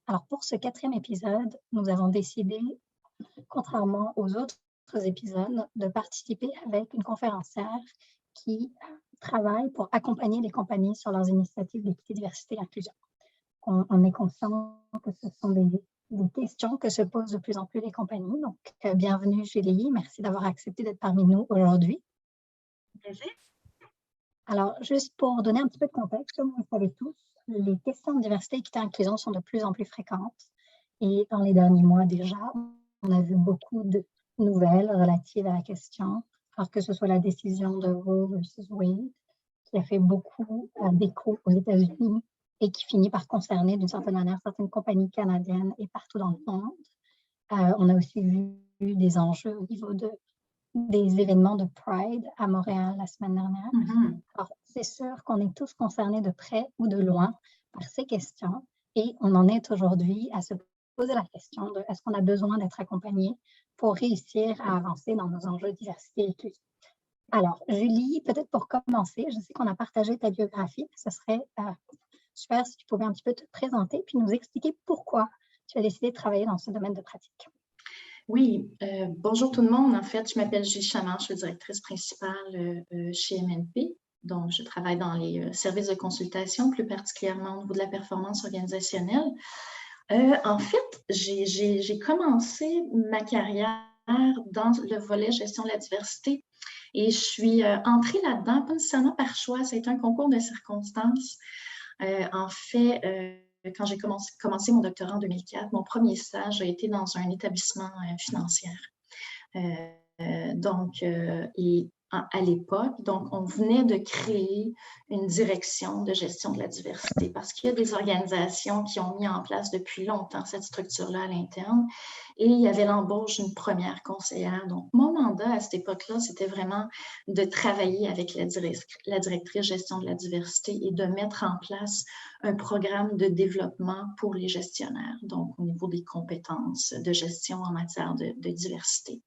Alors pour ce 4e épisode, nous avons décidé, contrairement aux autres épisodes, de participer avec une conférencière qui travaille pour accompagner les compagnies sur leurs initiatives d'équité, diversité et inclusion. On est conscient que ce sont des questions que se posent de plus en plus les compagnies. Donc, bienvenue Julie, merci d'avoir accepté d'être parmi nous aujourd'hui. Plaisir. Alors, juste pour donner un petit peu de contexte, comme vous le savez tous, les questions de diversité, équité et inclusion sont de plus en plus fréquentes. Et dans les derniers mois déjà, on a vu beaucoup de nouvelles relatives à la question, alors que ce soit la décision de Roe versus Wade, qui a fait beaucoup d'écho aux États-Unis et qui finit par concerner d'une certaine manière certaines compagnies canadiennes et partout dans le monde. On a aussi vu des enjeux au niveau des événements de Pride à Montréal la semaine dernière. Alors, c'est sûr qu'on est tous concernés de près ou de loin par ces questions et on en est aujourd'hui à se poser la question de est-ce qu'on a besoin d'être accompagné pour réussir à avancer dans nos enjeux de diversité et inclusion. Alors, Julie, peut-être pour commencer, je sais qu'on a partagé ta biographie, ce serait super si tu pouvais un petit peu te présenter puis nous expliquer pourquoi tu as décidé de travailler dans ce domaine de pratique. Oui, bonjour tout le monde. En fait, je m'appelle Julie Chamard, je suis directrice principale chez MNP. Donc, je travaille dans les services de consultation, plus particulièrement au niveau de la performance organisationnelle. En fait, j'ai commencé ma carrière dans le volet gestion de la diversité et je suis entrée là-dedans, pas nécessairement par choix, ça a été un concours de circonstances. En fait, quand j'ai commencé mon doctorat en 2004, mon premier stage a été dans un établissement financier. À l'époque, donc, on venait de créer une direction de gestion de la diversité parce qu'il y a des organisations qui ont mis en place depuis longtemps cette structure-là à l'interne et il y avait l'embauche d'une première conseillère. Donc, mon mandat à cette époque-là, c'était vraiment de travailler avec la directrice gestion de la diversité et de mettre en place un programme de développement pour les gestionnaires, donc au niveau des compétences de gestion en matière de diversité.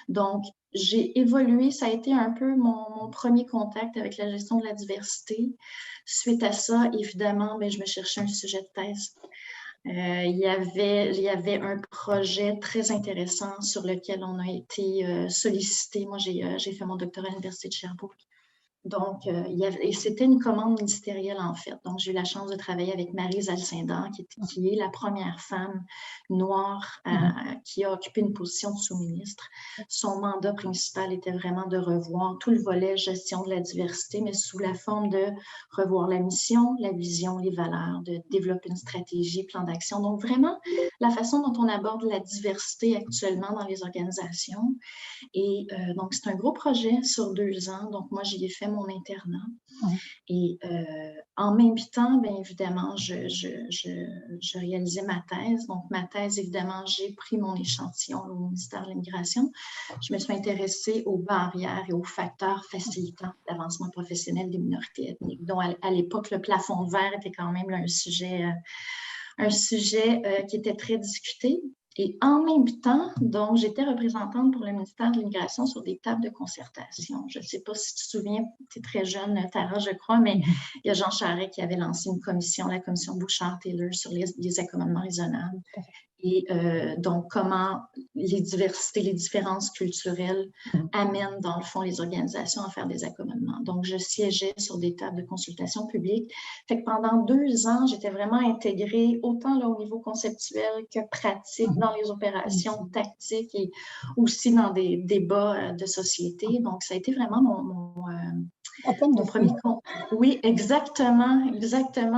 Donc, j'ai évolué, ça a été un peu mon premier contact avec la gestion de la diversité. Suite à ça, évidemment, je me cherchais un sujet de thèse. Il y avait un projet très intéressant sur lequel on a été sollicité. Moi, j'ai fait mon doctorat à l'Université de Sherbrooke. Donc, et c'était une commande ministérielle, en fait. Donc, j'ai eu la chance de travailler avec Marie Alcindor, qui est la première femme noire qui a occupé une position de sous-ministre. Son mandat principal était vraiment de revoir tout le volet gestion de la diversité, mais sous la forme de revoir la mission, la vision, les valeurs, de développer une stratégie, plan d'action. Donc, vraiment, la façon dont on aborde la diversité actuellement dans les organisations. Et donc, c'est un gros projet sur 2 ans. Donc, moi, j'y ai fait mon internat. Et en même temps, bien évidemment, je réalisais ma thèse. Donc, ma thèse, évidemment, j'ai pris mon échantillon au ministère de l'Immigration. Je me suis intéressée aux barrières et aux facteurs facilitant l'avancement professionnel des minorités ethniques, dont à l'époque, le plafond de verre était quand même là, un sujet qui était très discuté. Et en même temps, donc, j'étais représentante pour le ministère de l'Immigration sur des tables de concertation. Je ne sais pas si tu te souviens, tu es très jeune, Tara, je crois, mais il y a Jean Charest qui avait lancé une commission, la commission Bouchard-Taylor, sur les accommodements raisonnables. Et donc, comment les diversités, les différences culturelles amènent, dans le fond, les organisations à faire des accommodements. Donc, je siégeais sur des tables de consultation publique. Fait que pendant 2 ans, j'étais vraiment intégrée autant là, au niveau conceptuel que pratique dans les opérations tactiques et aussi dans des débats de société. Donc, ça a été vraiment mon premier compte. Oui, exactement.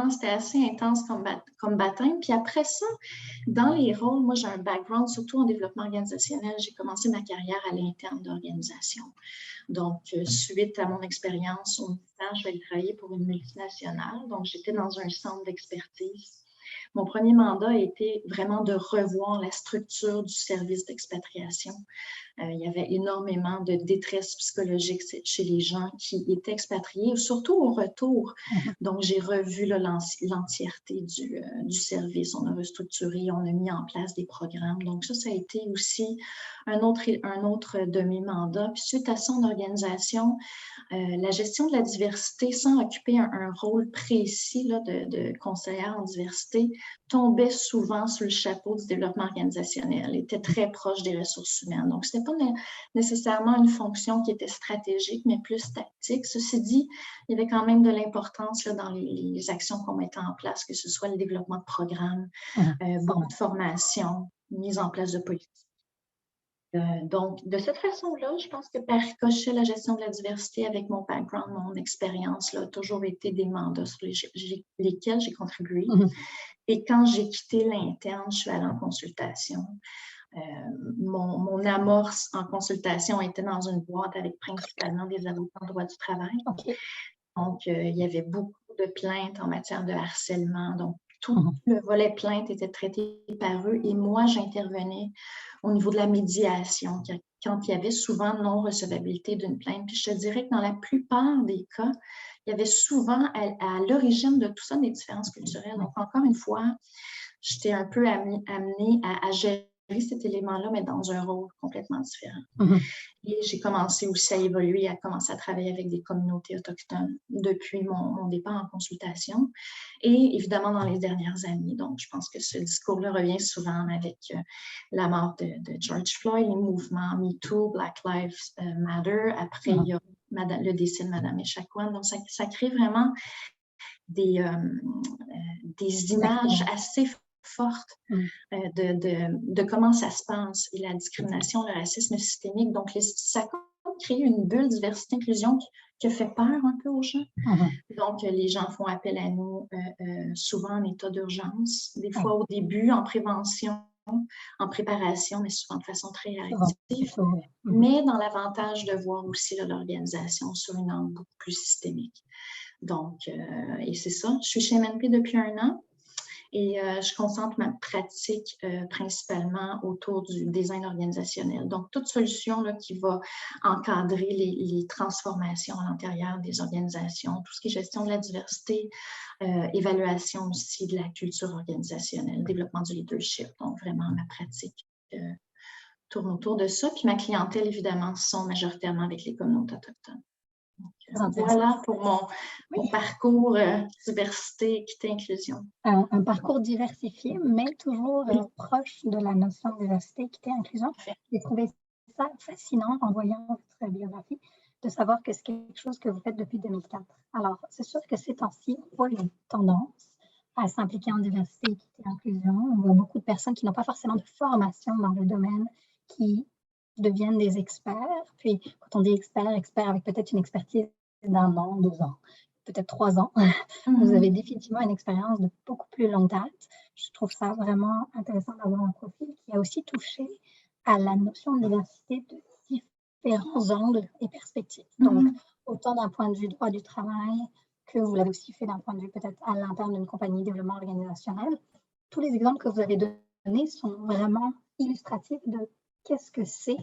C'était assez intense comme baptême. Puis après ça, dans les rôles, moi, j'ai un background surtout en développement organisationnel. J'ai commencé ma carrière à l'interne d'organisation. Donc, suite à mon expérience au ministère, je vais travailler pour une multinationale. Donc, j'étais dans un centre d'expertise. Mon premier mandat a été vraiment de revoir la structure du service d'expatriation. Il y avait énormément de détresse psychologique chez les gens qui étaient expatriés, surtout au retour. Donc, j'ai revu l'entièreté du service. On a restructuré, on a mis en place des programmes. Donc, ça a été aussi un autre de mes mandats. Puis, suite à son organisation, la gestion de la diversité, sans occuper un rôle précis là, de conseillère en diversité, diversité tombait souvent sous le chapeau du développement organisationnel, était très proche des ressources humaines. Donc, ce n'était pas nécessairement une fonction qui était stratégique, mais plus tactique. Ceci dit, il y avait quand même de l'importance dans les actions qu'on mettait en place, que ce soit le développement de programmes, beaucoup de formation, mise en place de politiques. Donc, de cette façon-là, je pense que par ricochet, la gestion de la diversité, avec mon background, mon expérience, a toujours été des mandats sur lesquels j'ai contribué. Et quand j'ai quitté l'interne, je suis allée en consultation. Mon amorce en consultation était dans une boîte avec principalement des avocats en droit du travail. Donc, il y avait beaucoup de plaintes en matière de harcèlement. Donc, tout le volet plainte était traité par eux et moi, j'intervenais au niveau de la médiation quand il y avait souvent non-recevabilité d'une plainte. Puis je te dirais que dans la plupart des cas, il y avait souvent à l'origine de tout ça des différences culturelles. Donc, encore une fois, j'étais un peu amenée à gérer cet élément-là, mais dans un rôle complètement différent. Et j'ai commencé aussi à évoluer, à commencer à travailler avec des communautés autochtones depuis mon départ en consultation et évidemment dans les dernières années. Donc, je pense que ce discours-là revient souvent avec la mort de George Floyd, les mouvements MeToo, Black Lives Matter. Après, il y a le décès de Mme Echaquan. Donc, ça crée vraiment des images assez forte de comment ça se passe et la discrimination, le racisme systémique. Donc, ça crée une bulle diversité-inclusion qui fait peur un peu aux gens. Donc, les gens font appel à nous souvent en état d'urgence, des fois au début, en prévention, en préparation, mais souvent de façon très réactive. Mais dans l'avantage de voir aussi l'organisation sur une angle beaucoup plus systémique. Donc, et c'est ça. Je suis chez MNP depuis 1 an. Et je concentre ma pratique principalement autour du design organisationnel. Donc, toute solution là, qui va encadrer les transformations à l'intérieur des organisations, tout ce qui est gestion de la diversité, évaluation aussi de la culture organisationnelle, développement du leadership. Donc, vraiment, ma pratique tourne autour de ça. Puis ma clientèle, évidemment, sont majoritairement avec les communautés autochtones. Donc, voilà pour mon parcours diversité, équité, inclusion. Un parcours diversifié, mais toujours proche de la notion de diversité, équité, inclusion. J'ai trouvé ça fascinant en voyant votre biographie, de savoir que c'est quelque chose que vous faites depuis 2004. Alors, c'est sûr que ces temps-ci, on voit une tendance à s'impliquer en diversité, équité, inclusion. On voit beaucoup de personnes qui n'ont pas forcément de formation dans le domaine, qui deviennent des experts. Puis, quand on dit expert avec peut-être une expertise d'1 an, 2 ans, peut-être 3 ans. Vous avez définitivement une expérience de beaucoup plus longue date. Je trouve ça vraiment intéressant d'avoir un profil qui a aussi touché à la notion de diversité de différents angles et perspectives. Donc, autant d'un point de vue droit du travail que vous l'avez aussi fait d'un point de vue peut-être à l'interne d'une compagnie de développement organisationnel. Tous les exemples que vous avez donnés sont vraiment illustratifs de qu'est-ce que c'est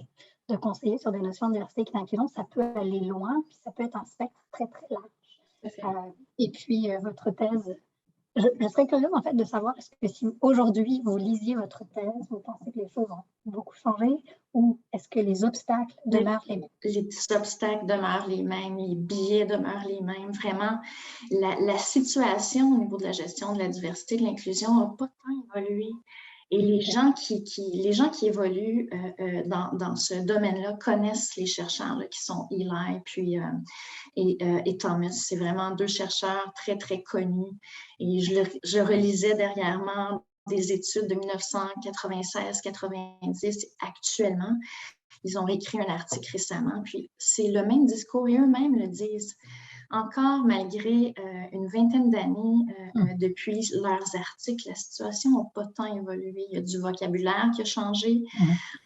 de conseiller sur des notions de diversité et d'inclusion. Ça peut aller loin, puis ça peut être un spectre très, très large. Et puis, votre thèse, je serais curieuse en fait de savoir, est-ce que si aujourd'hui vous lisiez votre thèse, vous pensez que les choses ont beaucoup changé ou est-ce que les obstacles demeurent les mêmes? Les obstacles demeurent les mêmes, les biais demeurent les mêmes. Vraiment, la situation au niveau de la gestion de la diversité, de l'inclusion n'a pas tant évolué. Et les gens qui évoluent dans ce domaine-là connaissent les chercheurs là, qui sont Eli et Thomas. C'est vraiment 2 chercheurs très, très connus. Et je relisais dernièrement des études de 1996-90 actuellement. Ils ont écrit un article récemment, puis c'est le même discours et eux-mêmes le disent. Encore malgré une vingtaine d'années depuis leurs articles, la situation n'a pas tant évolué. Il y a du vocabulaire qui a changé,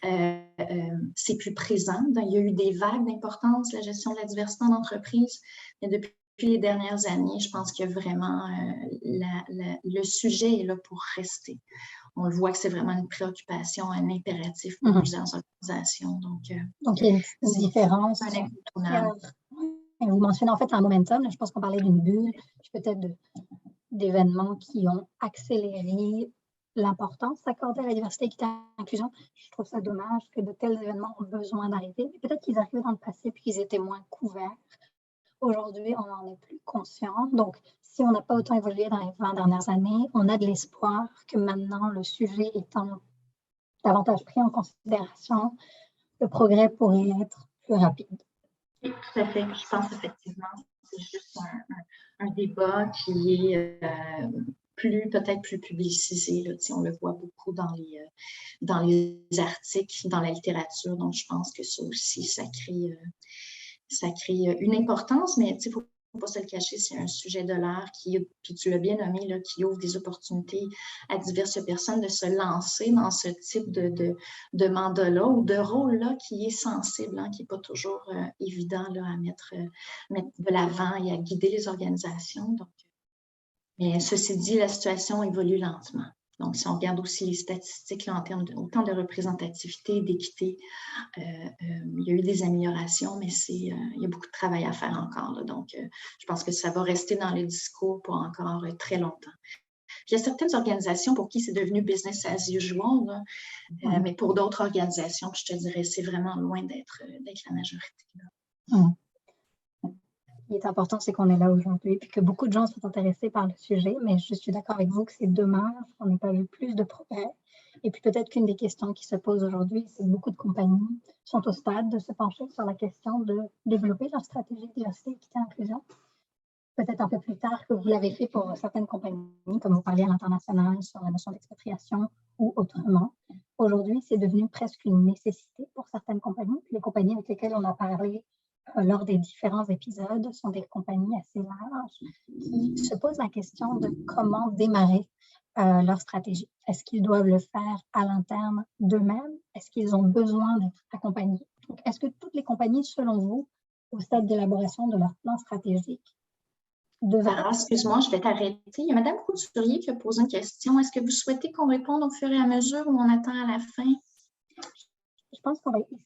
c'est plus présent. Il y a eu des vagues d'importance, la gestion de la diversité en entreprise, mais depuis les dernières années, je pense que vraiment le sujet est là pour rester. On le voit que c'est vraiment une préoccupation, un impératif pour plusieurs organisations. Donc, il y a une différence. C'est un incontournable. Vous mentionnez en fait un momentum, je pense qu'on parlait d'une bulle, peut-être d'événements qui ont accéléré l'importance accordée à la diversité, équité et inclusion. Je trouve ça dommage que de tels événements ont besoin d'arriver. Peut-être qu'ils arrivaient dans le passé puis qu'ils étaient moins couverts Aujourd'hui, on en est plus conscient. Donc, si on n'a pas autant évolué dans les 20 dernières années, on a de l'espoir que maintenant, le sujet étant davantage pris en considération, le progrès pourrait être plus rapide. Oui, tout à fait. Je pense effectivement que c'est juste un débat qui est peut-être plus publicisé. Là. On le voit beaucoup dans les articles, dans la littérature. Donc, je pense que ça aussi, ça crée une importance, mais il ne faut pas se le cacher, c'est un sujet de l'art puis tu l'as bien nommé, là, qui ouvre des opportunités à diverses personnes de se lancer dans ce type de mandat-là ou de rôle-là qui est sensible, hein, qui n'est pas toujours évident là, à mettre de l'avant et à guider les organisations. Donc, mais ceci dit, la situation évolue lentement. Donc, si on regarde aussi les statistiques là, en termes autant de représentativité, d'équité, il y a eu des améliorations, mais il y a beaucoup de travail à faire encore. Là. Donc, je pense que ça va rester dans le discours pour encore très longtemps. Puis, il y a certaines organisations pour qui c'est devenu business as usual, là, mais pour d'autres organisations, je te dirais, c'est vraiment loin d'être la majorité. Là. Ce qui est important, c'est qu'on est là aujourd'hui et que beaucoup de gens sont intéressés par le sujet, mais je suis d'accord avec vous que c'est dommage qu'on n'ait pas vu plus de progrès. Et puis peut-être qu'une des questions qui se posent aujourd'hui, c'est que beaucoup de compagnies sont au stade de se pencher sur la question de développer leur stratégie de diversité, équité, inclusion. Peut-être un peu plus tard que vous l'avez fait pour certaines compagnies, comme vous parliez à l'international sur la notion d'expatriation ou autrement. Aujourd'hui, c'est devenu presque une nécessité pour certaines compagnies. Les compagnies avec lesquelles on a parlé lors des différents épisodes sont des compagnies assez larges qui se posent la question de comment démarrer leur stratégie. Est-ce qu'ils doivent le faire à l'interne d'eux-mêmes? Est-ce qu'ils ont besoin d'être accompagnés? Donc, est-ce que toutes les compagnies, selon vous, au stade d'élaboration de leur plan stratégique, Sarah, excuse-moi, je vais t'arrêter. Il y a Mme Couturier qui a posé une question. Est-ce que vous souhaitez qu'on réponde au fur et à mesure ou on attend à la fin? Je pense qu'on va essayer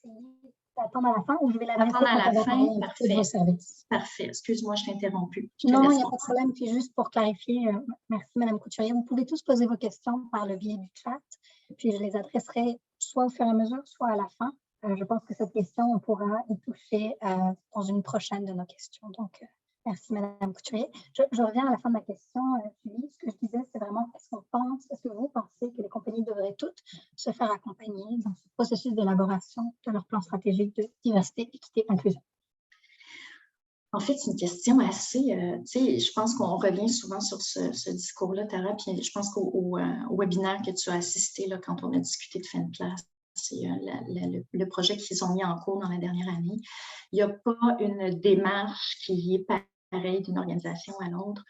d'attendre à la fin ou je vais l'adresser Attendre à quand la on va parler fin, un petit peu de vos services. Parfait. Excuse-moi, je t'ai interrompu. Non, il n'y a pas de problème. Puis juste pour clarifier, merci Mme Couturier, vous pouvez tous poser vos questions par le biais du chat, puis je les adresserai soit au fur et à mesure, soit à la fin. Je pense que cette question, on pourra y toucher dans une prochaine de nos questions. Donc, merci Mme Couturier. Je reviens à la fin de ma question, Julie. Ce que je disais, c'est vraiment, est-ce que vous pensez que les compagnies devraient toutes se faire accompagner dans ce processus d'élaboration de leur plan stratégique de diversité, équité, inclusion? En fait, c'est une question assez, je pense qu'on revient souvent sur ce discours-là, Tara, puis je pense qu'au webinaire que tu as assisté là, quand on a discuté de fin de classe, c'est le projet qu'ils ont mis en cours dans la dernière année. Il n'y a pas une démarche qui est pareille d'une organisation à l'autre.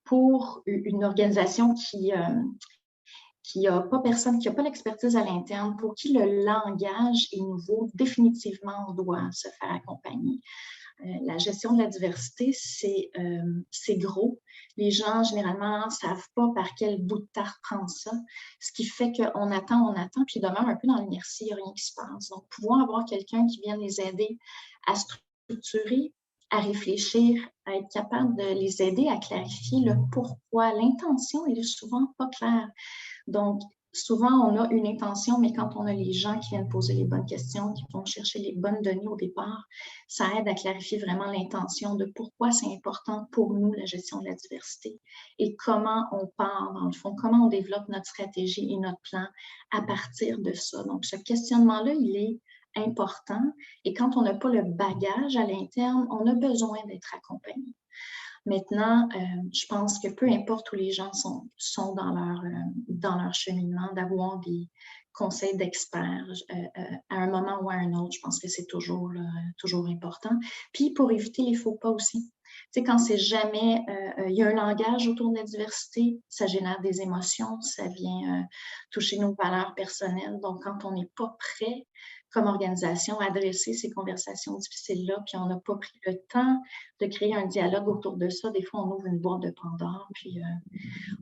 Pour une organisation qui n'a pas l'expertise à l'interne, pour qui le langage est nouveau, définitivement, on doit se faire accompagner. La gestion de la diversité, c'est gros. Les gens, généralement, ne savent pas par quel bout de tarte prendre ça, ce qui fait qu'on attend, puis demeure un peu dans l'inertie, il n'y a rien qui se passe. Donc, pouvoir avoir quelqu'un qui vient les aider à structurer, à réfléchir, à être capable de les aider à clarifier le pourquoi. L'intention, elle est souvent pas claire. Donc, souvent, on a une intention, mais quand on a les gens qui viennent poser les bonnes questions, qui vont chercher les bonnes données au départ, ça aide à clarifier vraiment l'intention de pourquoi c'est important pour nous, la gestion de la diversité, et comment on part, dans le fond, comment on développe notre stratégie et notre plan à partir de ça. Donc, ce questionnement-là, il est important, et quand on n'a pas le bagage à l'interne, on a besoin d'être accompagné. Maintenant, je pense que peu importe où les gens sont dans leur cheminement, d'avoir des conseils d'experts à un moment ou à un autre, je pense que c'est toujours important. Puis pour éviter les faux pas aussi. Tu sais, quand c'est jamais, il y a un langage autour de la diversité, ça génère des émotions, ça vient toucher nos valeurs personnelles. Donc, quand on n'est pas prêt comme organisation à adresser ces conversations difficiles-là, puis on n'a pas pris le temps de créer un dialogue autour de ça, des fois, on ouvre une boîte de Pandore, puis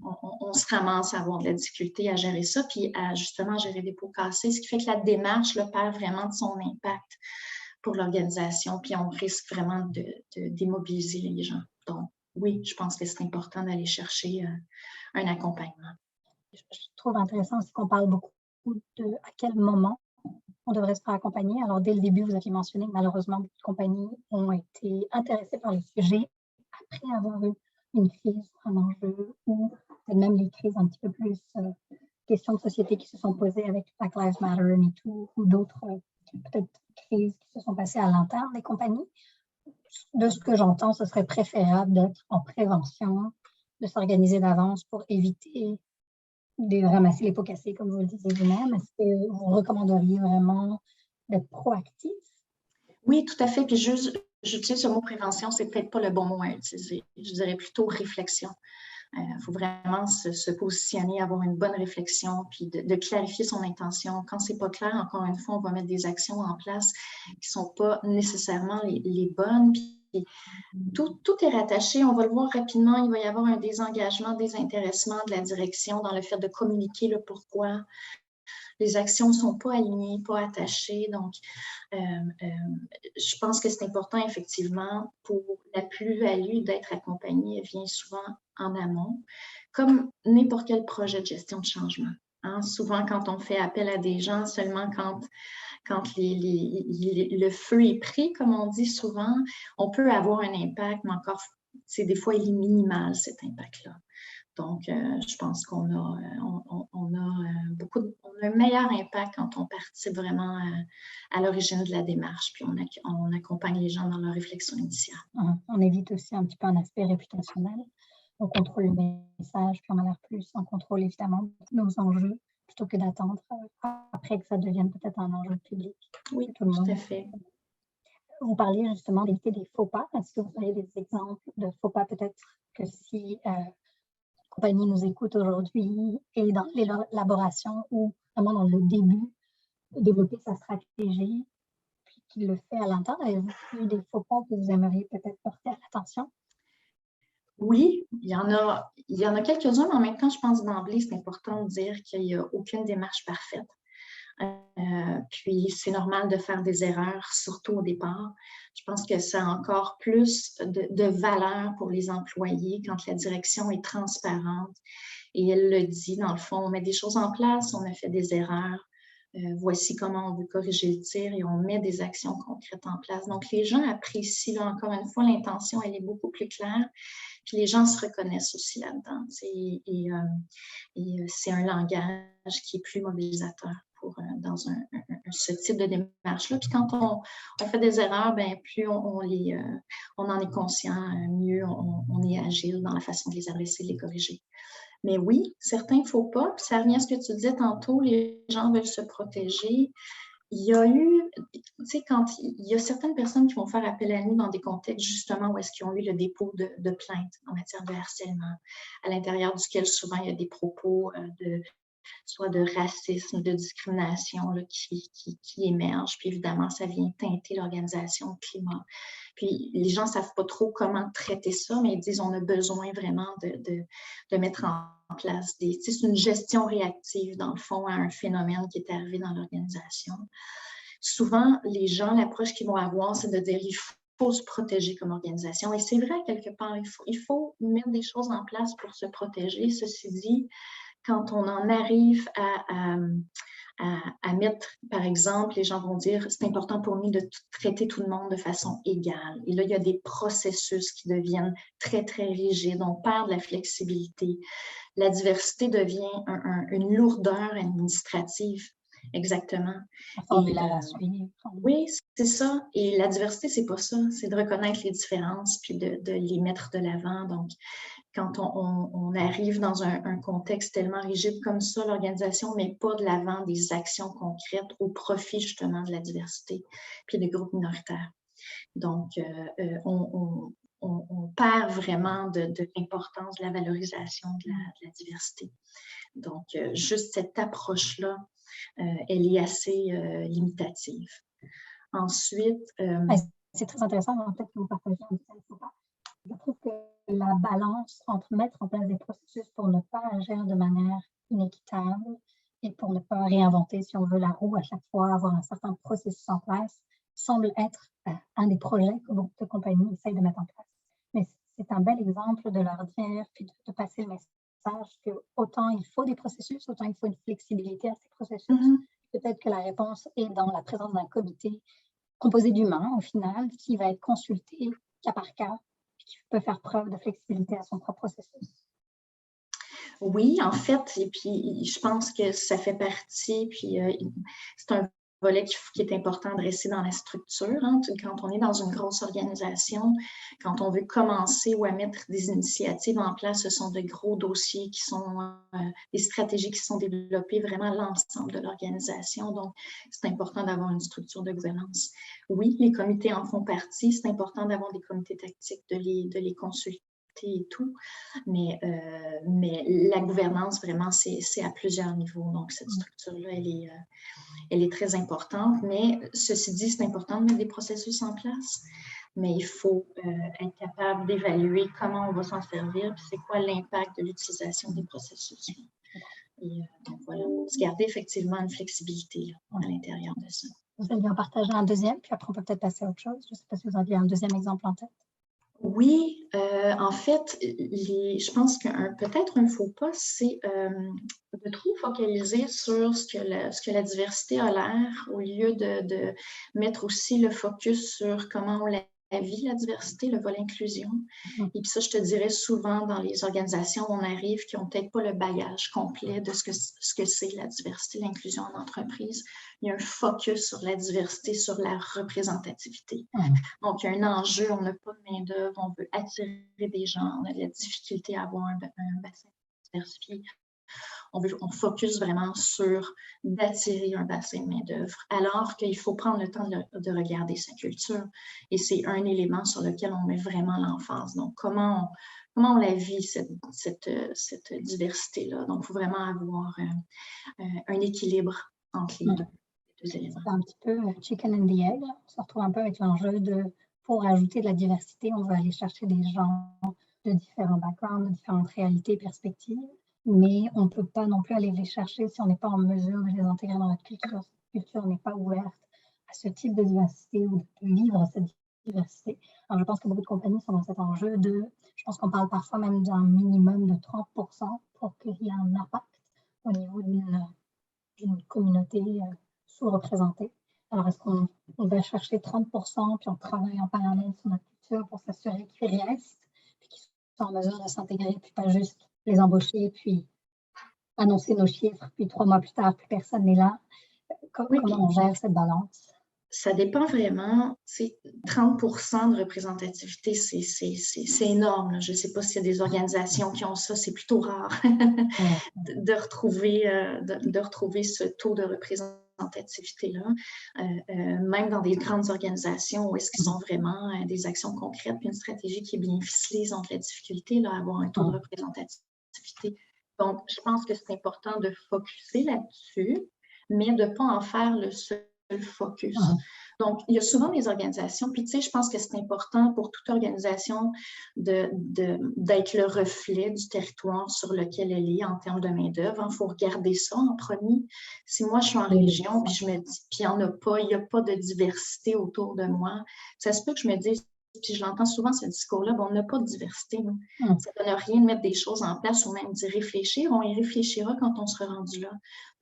on se ramasse à avoir de la difficulté à gérer ça, puis à justement gérer des pots cassés, ce qui fait que la démarche là, perd vraiment de son impact pour l'organisation, puis on risque vraiment de démobiliser les gens. Donc, oui, je pense que c'est important d'aller chercher un accompagnement. Je trouve intéressant aussi qu'on parle beaucoup de à quel moment on devrait se faire accompagner. Alors, dès le début, vous aviez mentionné que malheureusement, beaucoup de compagnies ont été intéressées par le sujet après avoir eu une crise, un enjeu, ou peut-être même les crises un petit peu plus questions de société qui se sont posées avec Black Lives Matter, MeToo, ou d'autres peut-être crises qui se sont passées à l'interne des compagnies. De ce que j'entends, ce serait préférable d'être en prévention, de s'organiser d'avance pour éviter de ramasser les pots cassés, comme vous le disiez vous-même. Est-ce que vous recommanderiez vraiment d'être proactif? Oui, tout à fait. Puis j'utilise le mot prévention, c'est peut-être pas le bon mot à utiliser. Je dirais plutôt réflexion. Il faut vraiment se positionner, avoir une bonne réflexion, puis de clarifier son intention. Quand c'est pas clair, encore une fois, on va mettre des actions en place qui sont pas nécessairement les bonnes. Puis tout est rattaché. On va le voir rapidement. Il va y avoir un désengagement, désintéressement de la direction dans le fait de communiquer le pourquoi. Les actions ne sont pas alignées, pas attachées. Donc, je pense que c'est important, effectivement, pour la plus-value d'être accompagné, elle vient souvent en amont, comme n'importe quel projet de gestion de changement. Hein? Souvent, quand on fait appel à des gens, seulement quand le feu est pris, comme on dit souvent, on peut avoir un impact, mais encore, des fois, il est minimal, cet impact-là. Donc, je pense qu'on a, on a un meilleur impact quand on participe vraiment à l'origine de la démarche, puis on accompagne les gens dans leur réflexion initiale. On évite aussi un petit peu un aspect réputationnel. On contrôle le message, puis on a l'air plus en contrôle, évidemment, de nos enjeux, plutôt que d'attendre après que ça devienne peut-être un enjeu public. Oui, tout le monde. tout à fait. Vous parliez justement d'éviter des faux pas. Est-ce que vous avez des exemples de faux pas, peut-être que si compagnie nous écoute aujourd'hui et dans l'élaboration ou vraiment dans le début, développer sa stratégie, puis qu'il le fait à l'interne, avez-vous eu des faux pas que vous aimeriez peut-être porter à l'attention? Oui, il y en a quelques-uns, mais en même temps, je pense d'emblée, c'est important de dire qu'il n'y a aucune démarche parfaite. Puis c'est normal de faire des erreurs, surtout au départ. Je pense que ça a encore plus de valeur pour les employés quand la direction est transparente et elle le dit, dans le fond, on met des choses en place, on a fait des erreurs, voici comment on veut corriger le tir et on met des actions concrètes en place. Donc les gens apprécient, là, encore une fois, l'intention, elle est beaucoup plus claire. Puis les gens se reconnaissent aussi là-dedans. Et c'est un langage qui est plus mobilisateur dans ce type de démarche-là. Puis quand on fait des erreurs, bien, plus on en est conscient, mieux on est agile dans la façon de les adresser, de les corriger. Mais oui, certains faux pas. Puis ça revient à ce que tu disais tantôt, les gens veulent se protéger. Il y a eu, tu sais, quand il y a certaines personnes qui vont faire appel à nous dans des contextes justement où est-ce qu'ils ont eu le dépôt de plaintes en matière de harcèlement, à l'intérieur duquel souvent il y a des propos soit de racisme, de discrimination là, qui émergent. Puis évidemment, ça vient teinter l'organisation, le climat. Puis les gens ne savent pas trop comment traiter ça, mais ils disent on a besoin vraiment de mettre en place c'est une gestion réactive, dans le fond, à un phénomène qui est arrivé dans l'organisation. Souvent, les gens, l'approche qu'ils vont avoir, c'est de dire il faut se protéger comme organisation. Et c'est vrai, quelque part, il faut mettre des choses en place pour se protéger. Ceci dit, quand on en arrive à mettre, par exemple, les gens vont dire c'est important pour nous de traiter tout le monde de façon égale. Et là, il y a des processus qui deviennent très, très rigides. On perd de la flexibilité. La diversité devient une lourdeur administrative. Exactement. Un formulaire à suivre. Oui, c'est ça. Et la diversité, c'est pas ça. C'est de reconnaître les différences puis de les mettre de l'avant. Donc, quand on arrive dans un contexte tellement rigide comme ça, l'organisation ne met pas de l'avant des actions concrètes au profit justement de la diversité puis des groupes minoritaires. Donc, on perd vraiment de l'importance de la valorisation de la diversité. Donc, juste cette approche-là, elle est assez limitative. Ensuite… c'est très intéressant, en fait, que vous partagez un petit pas. Je trouve que la balance entre mettre en place des processus pour ne pas agir de manière inéquitable et pour ne pas réinventer, si on veut, la roue à chaque fois, avoir un certain processus en place, semble être un des projets que beaucoup de compagnies essayent de mettre en place. Mais c'est un bel exemple de leur dire, puis de passer le message que autant il faut des processus, autant il faut une flexibilité à ces processus. Peut-être que la réponse est dans la présence d'un comité composé d'humains, au final, qui va être consulté cas par cas, puis qui peut faire preuve de flexibilité à son propre processus. Oui, en fait, et puis je pense que ça fait partie, puis c'est un volet qui est important de rester dans la structure. Hein. Quand on est dans une grosse organisation, quand on veut commencer ou à mettre des initiatives en place, ce sont de gros dossiers qui sont des stratégies qui sont développées vraiment à l'ensemble de l'organisation. Donc, c'est important d'avoir une structure de gouvernance. Oui, les comités en font partie. C'est important d'avoir des comités tactiques, de les consulter et tout, mais la gouvernance, vraiment, c'est à plusieurs niveaux. Donc, cette structure-là, elle est très importante, mais ceci dit, c'est important de mettre des processus en place, mais il faut être capable d'évaluer comment on va s'en servir, puis c'est quoi l'impact de l'utilisation des processus. Et donc, voilà, se garder effectivement une flexibilité là, à l'intérieur de ça. Vous alliez en partager un deuxième, puis après, on peut peut-être passer à autre chose. Je ne sais pas si vous aviez un deuxième exemple en tête. Oui, en fait, je pense qu'un peut-être un faux pas, c'est de trop focaliser sur ce que la diversité a l'air au lieu de mettre aussi le focus sur comment on la vit, la diversité, le volet inclusion. Et puis ça, je te dirais souvent dans les organisations où on arrive qui n'ont peut-être pas le bagage complet de ce que c'est la diversité, l'inclusion en entreprise. Il y a un focus sur la diversité, sur la représentativité. Donc, il y a un enjeu, on n'a pas de main-d'œuvre, on veut attirer des gens, on a de la difficulté à avoir un bassin diversifié. On focus vraiment sur d'attirer un bassin de main-d'œuvre, alors qu'il faut prendre le temps de regarder sa culture. Et c'est un élément sur lequel on met vraiment l'emphase. Donc, comment on la vit, cette diversité-là. Donc, il faut vraiment avoir un équilibre entre les deux. C'est un petit peu chicken and the egg. On se retrouve un peu avec l'enjeu de, pour ajouter de la diversité, on va aller chercher des gens de différents backgrounds, de différentes réalités et perspectives, mais on ne peut pas non plus aller les chercher si on n'est pas en mesure de les intégrer dans notre culture. Si notre culture n'est pas ouverte à ce type de diversité ou de vivre cette diversité. Alors, je pense que beaucoup de compagnies sont dans cet enjeu je pense qu'on parle parfois même d'un minimum de 30% pour qu'il y ait un impact au niveau d'une communauté sous-représentée. Alors, est-ce qu'on va chercher 30%, puis on travaille en parallèle sur notre culture pour s'assurer qu'ils restent, puis qu'ils sont en mesure de s'intégrer, puis pas juste les embaucher, puis annoncer nos chiffres, puis 3 mois plus tard, plus personne n'est là. Comment on gère cette balance? Ça dépend vraiment. 30% de représentativité, c'est énorme. Là. Je ne sais pas s'il y a des organisations qui ont ça, c'est plutôt rare de retrouver ce taux de représentativité-là. Même dans des grandes organisations où est-ce qu'ils ont vraiment des actions concrètes, puis une stratégie qui est bien ficelée, ils ont de la difficulté là, à avoir un taux de représentativité. Donc, je pense que c'est important de focusser là-dessus, mais de ne pas en faire le seul focus. Donc, il y a souvent des organisations, puis tu sais, je pense que c'est important pour toute organisation d'être le reflet du territoire sur lequel elle est en termes de main-d'œuvre. Il faut regarder ça en premier. Si moi, je suis en région, puis je me dis, puis il n'y a pas de diversité autour de moi, ça se peut que je me dise, puis je l'entends souvent ce discours-là, on n'a pas de diversité. Ça ne donne rien de mettre des choses en place ou même d'y réfléchir. On y réfléchira quand on sera rendu là.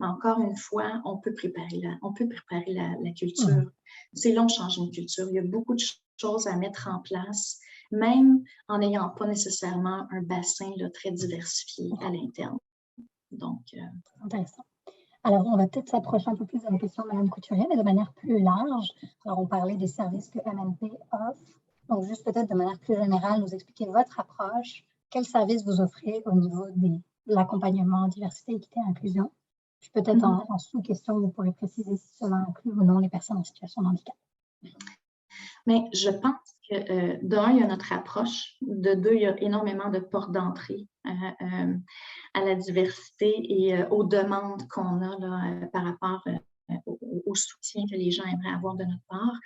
Mais encore une fois, on peut préparer la culture. C'est long de changer une culture. Il y a beaucoup de choses à mettre en place, même en n'ayant pas nécessairement un bassin là, très diversifié à l'interne. Donc, intéressant. Alors, on va peut-être s'approcher un peu plus de la question de Mme Couturier, mais de manière plus large. Alors, on parlait des services que MNP offre. Donc, juste peut-être de manière plus générale, nous expliquer votre approche, quels services vous offrez au niveau de l'accompagnement, diversité, équité, inclusion. Puis peut-être en sous-question, vous pourrez préciser si cela inclut ou non les personnes en situation de handicap. Mais je pense que d'un, il y a notre approche. De deux, il y a énormément de portes d'entrée à la diversité et aux demandes qu'on a là, par rapport au soutien que les gens aimeraient avoir de notre part.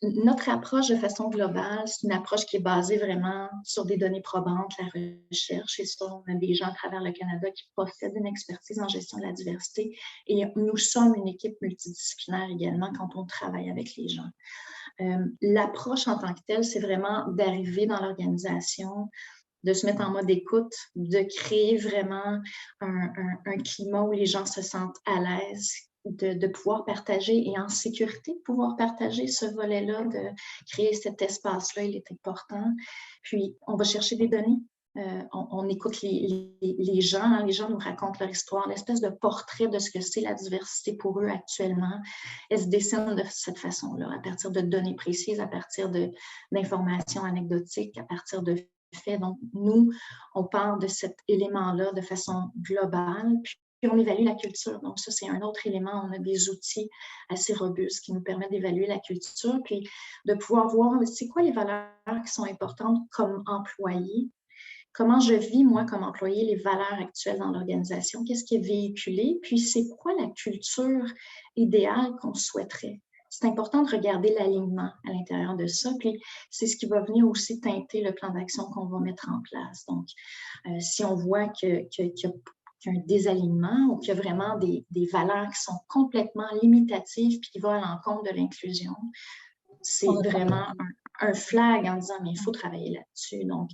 Notre approche de façon globale, c'est une approche qui est basée vraiment sur des données probantes, la recherche, et ça, on a des gens à travers le Canada qui possèdent une expertise en gestion de la diversité et nous sommes une équipe multidisciplinaire également quand on travaille avec les gens. L'approche en tant que telle, c'est vraiment d'arriver dans l'organisation, de se mettre en mode écoute, de créer vraiment un climat où les gens se sentent à l'aise, de pouvoir partager et en sécurité, de pouvoir partager ce volet-là, de créer cet espace-là, il est important. Puis, on va chercher des données. On écoute les gens, hein, les gens nous racontent leur histoire, l'espèce de portrait de ce que c'est la diversité pour eux actuellement. Elle se dessine de cette façon-là, à partir de données précises, à partir d'informations anecdotiques, à partir de faits. Donc, nous, on parle de cet élément-là de façon globale, puis on évalue la culture. Donc, ça, c'est un autre élément. On a des outils assez robustes qui nous permettent d'évaluer la culture, puis de pouvoir voir c'est quoi les valeurs qui sont importantes comme employé. Comment je vis, moi, comme employé, les valeurs actuelles dans l'organisation? Qu'est-ce qui est véhiculé? Puis, c'est quoi la culture idéale qu'on souhaiterait? C'est important de regarder l'alignement à l'intérieur de ça. Puis, c'est ce qui va venir aussi teinter le plan d'action qu'on va mettre en place. Donc, si on voit qu'il y a un désalignement ou qu'il y a vraiment des valeurs qui sont complètement limitatives puis qui vont à l'encontre de l'inclusion, c'est vraiment un flag en disant, mais il faut travailler là-dessus. Donc,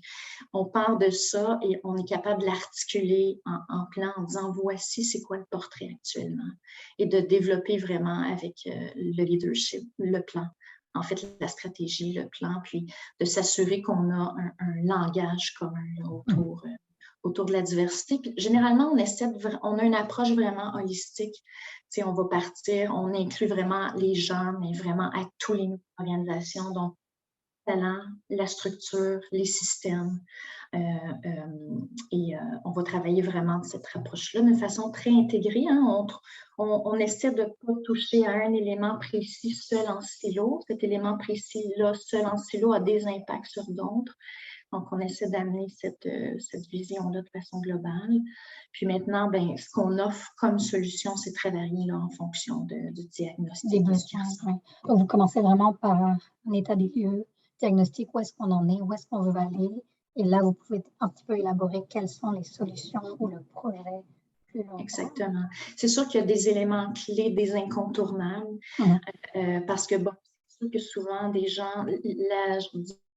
on part de ça et on est capable de l'articuler en plan en disant, voici c'est quoi le portrait actuellement et de développer vraiment avec le leadership, le plan. En fait, la stratégie, le plan, puis de s'assurer qu'on a un langage commun autour de la diversité. Puis, généralement, on a une approche vraiment holistique. Tu sais, on va partir, on inclut vraiment les gens, mais vraiment à tous les niveaux d'organisation. Donc, le talent, la structure, les systèmes. On va travailler vraiment de cette approche-là de façon très intégrée. Hein. On essaie de ne pas toucher à un élément précis seul en silo. Cet élément précis-là, seul en silo, a des impacts sur d'autres. Donc, on essaie d'amener cette vision-là de façon globale. Puis maintenant, ben, ce qu'on offre comme solution, c'est très varié là, en fonction du diagnostic. Des besoins, oui. Donc, vous commencez vraiment par un état des lieux, diagnostic, où est-ce qu'on en est, où est-ce qu'on veut aller. Et là, vous pouvez un petit peu élaborer quelles sont les solutions ou le projet plus long terme. Exactement. C'est sûr qu'il y a des éléments clés, des incontournables, parce que, bon, c'est sûr que souvent, des gens, la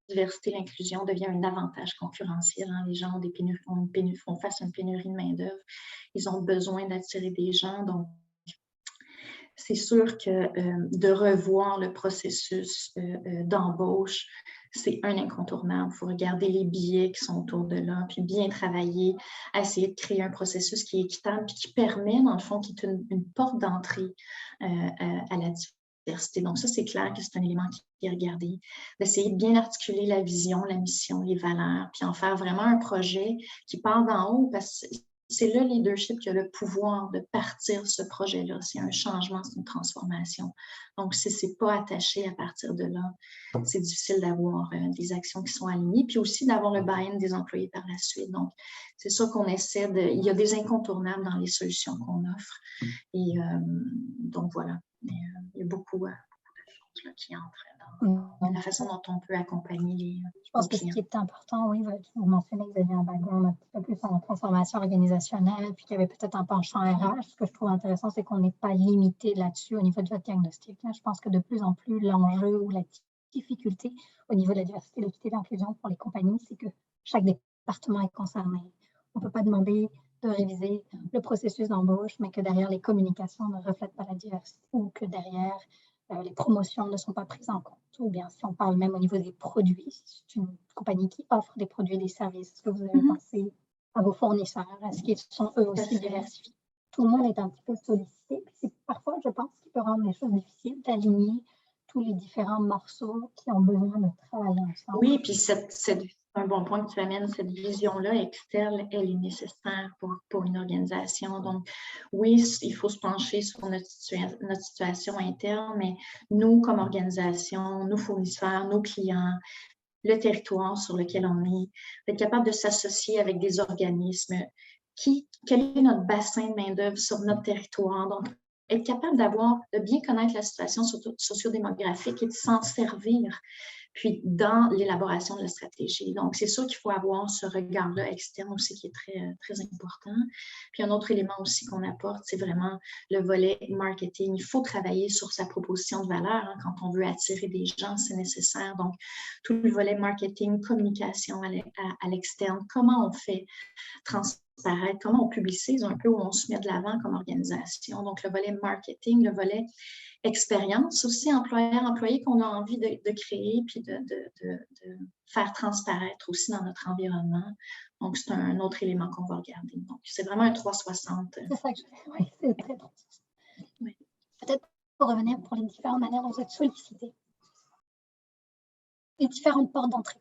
diversité, l'inclusion devient un avantage concurrentiel. Hein. Les gens font face à une pénurie de main-d'œuvre. Ils ont besoin d'attirer des gens. Donc, c'est sûr que de revoir le processus d'embauche, c'est un incontournable. Il faut regarder les biais qui sont autour de là, puis bien travailler, essayer de créer un processus qui est équitable, puis qui permet, dans le fond, qui est une porte d'entrée à la diversité. Donc ça, c'est clair que c'est un élément qui est regardé. D'essayer de bien articuler la vision, la mission, les valeurs, puis en faire vraiment un projet qui part d'en haut, parce que c'est le leadership qui a le pouvoir de partir ce projet-là. C'est un changement, c'est une transformation. Donc, si ce n'est pas attaché à partir de là, c'est difficile d'avoir des actions qui sont alignées, puis aussi d'avoir le buy-in des employés par la suite. Donc, c'est ça qu'on essaie de... Il y a des incontournables dans les solutions qu'on offre. Et donc, voilà. Mais, il y a beaucoup de choses là, qui entrent dans la façon dont on peut accompagner les Je pense que clients. Ce qui est important, oui, vous mentionnez que vous avez un background un petit peu plus en transformation organisationnelle, puis qu'il y avait peut-être un penchant RH. Ce que je trouve intéressant, c'est qu'on n'est pas limité là-dessus au niveau de votre diagnostic. Je pense que de plus en plus, l'enjeu ou la difficulté au niveau de la diversité, l'équité et l'inclusion pour les compagnies, c'est que chaque département est concerné. On ne peut pas demander de réviser le processus d'embauche, mais que derrière les communications ne reflètent pas la diversité ou que derrière les promotions ne sont pas prises en compte. Ou bien si on parle même au niveau des produits, si c'est une compagnie qui offre des produits et des services, est-ce que vous avez pensé à vos fournisseurs? Est-ce qu'ils sont eux aussi diversifiés? Tout le monde est un petit peu sollicité. C'est parfois, je pense, qui peut rendre les choses difficiles d'aligner tous les différents morceaux qui ont besoin de travailler ensemble. Oui, puis c'est un bon point que tu amènes, cette vision-là externe, elle est nécessaire pour une organisation. Donc, oui, il faut se pencher sur notre situation interne, mais nous, comme organisation, nos fournisseurs, nos clients, le territoire sur lequel on est, d'être capable de s'associer avec des organismes. Quel est notre bassin de main-d'œuvre sur notre territoire? Donc, être capable de bien connaître la situation sociodémographique et de s'en servir, puis dans l'élaboration de la stratégie. Donc, c'est sûr qu'il faut avoir ce regard-là externe aussi qui est très, très important. Puis, un autre élément aussi qu'on apporte, c'est vraiment le volet marketing. Il faut travailler sur sa proposition de valeur. Hein. Quand on veut attirer des gens, c'est nécessaire. Donc, tout le volet marketing, communication à l'externe, comment on fait transformer transparaître, comment on publicise un peu, où on se met de l'avant comme organisation. Donc, le volet marketing, le volet expérience, aussi employeur-employé qu'on a envie de créer puis de faire transparaître aussi dans notre environnement. Donc, c'est un autre élément qu'on va regarder. Donc, c'est vraiment un 360. C'est ça que je oui, c'est très drôle. Oui. Peut-être pour revenir pour les différentes manières dont vous êtes sollicité. Les différentes portes d'entrée.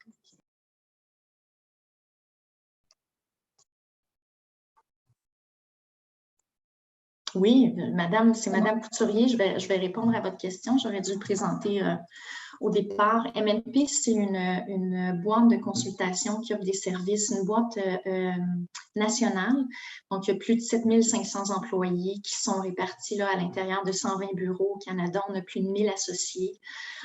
Oui, madame, c'est Madame Couturier. Je vais répondre à votre question. J'aurais dû le présenter au départ. MNP, c'est une boîte de consultation qui offre des services, une boîte nationale. Donc, il y a plus de 7500 employés qui sont répartis là, à l'intérieur de 120 bureaux au Canada. On a plus de 1000 associés.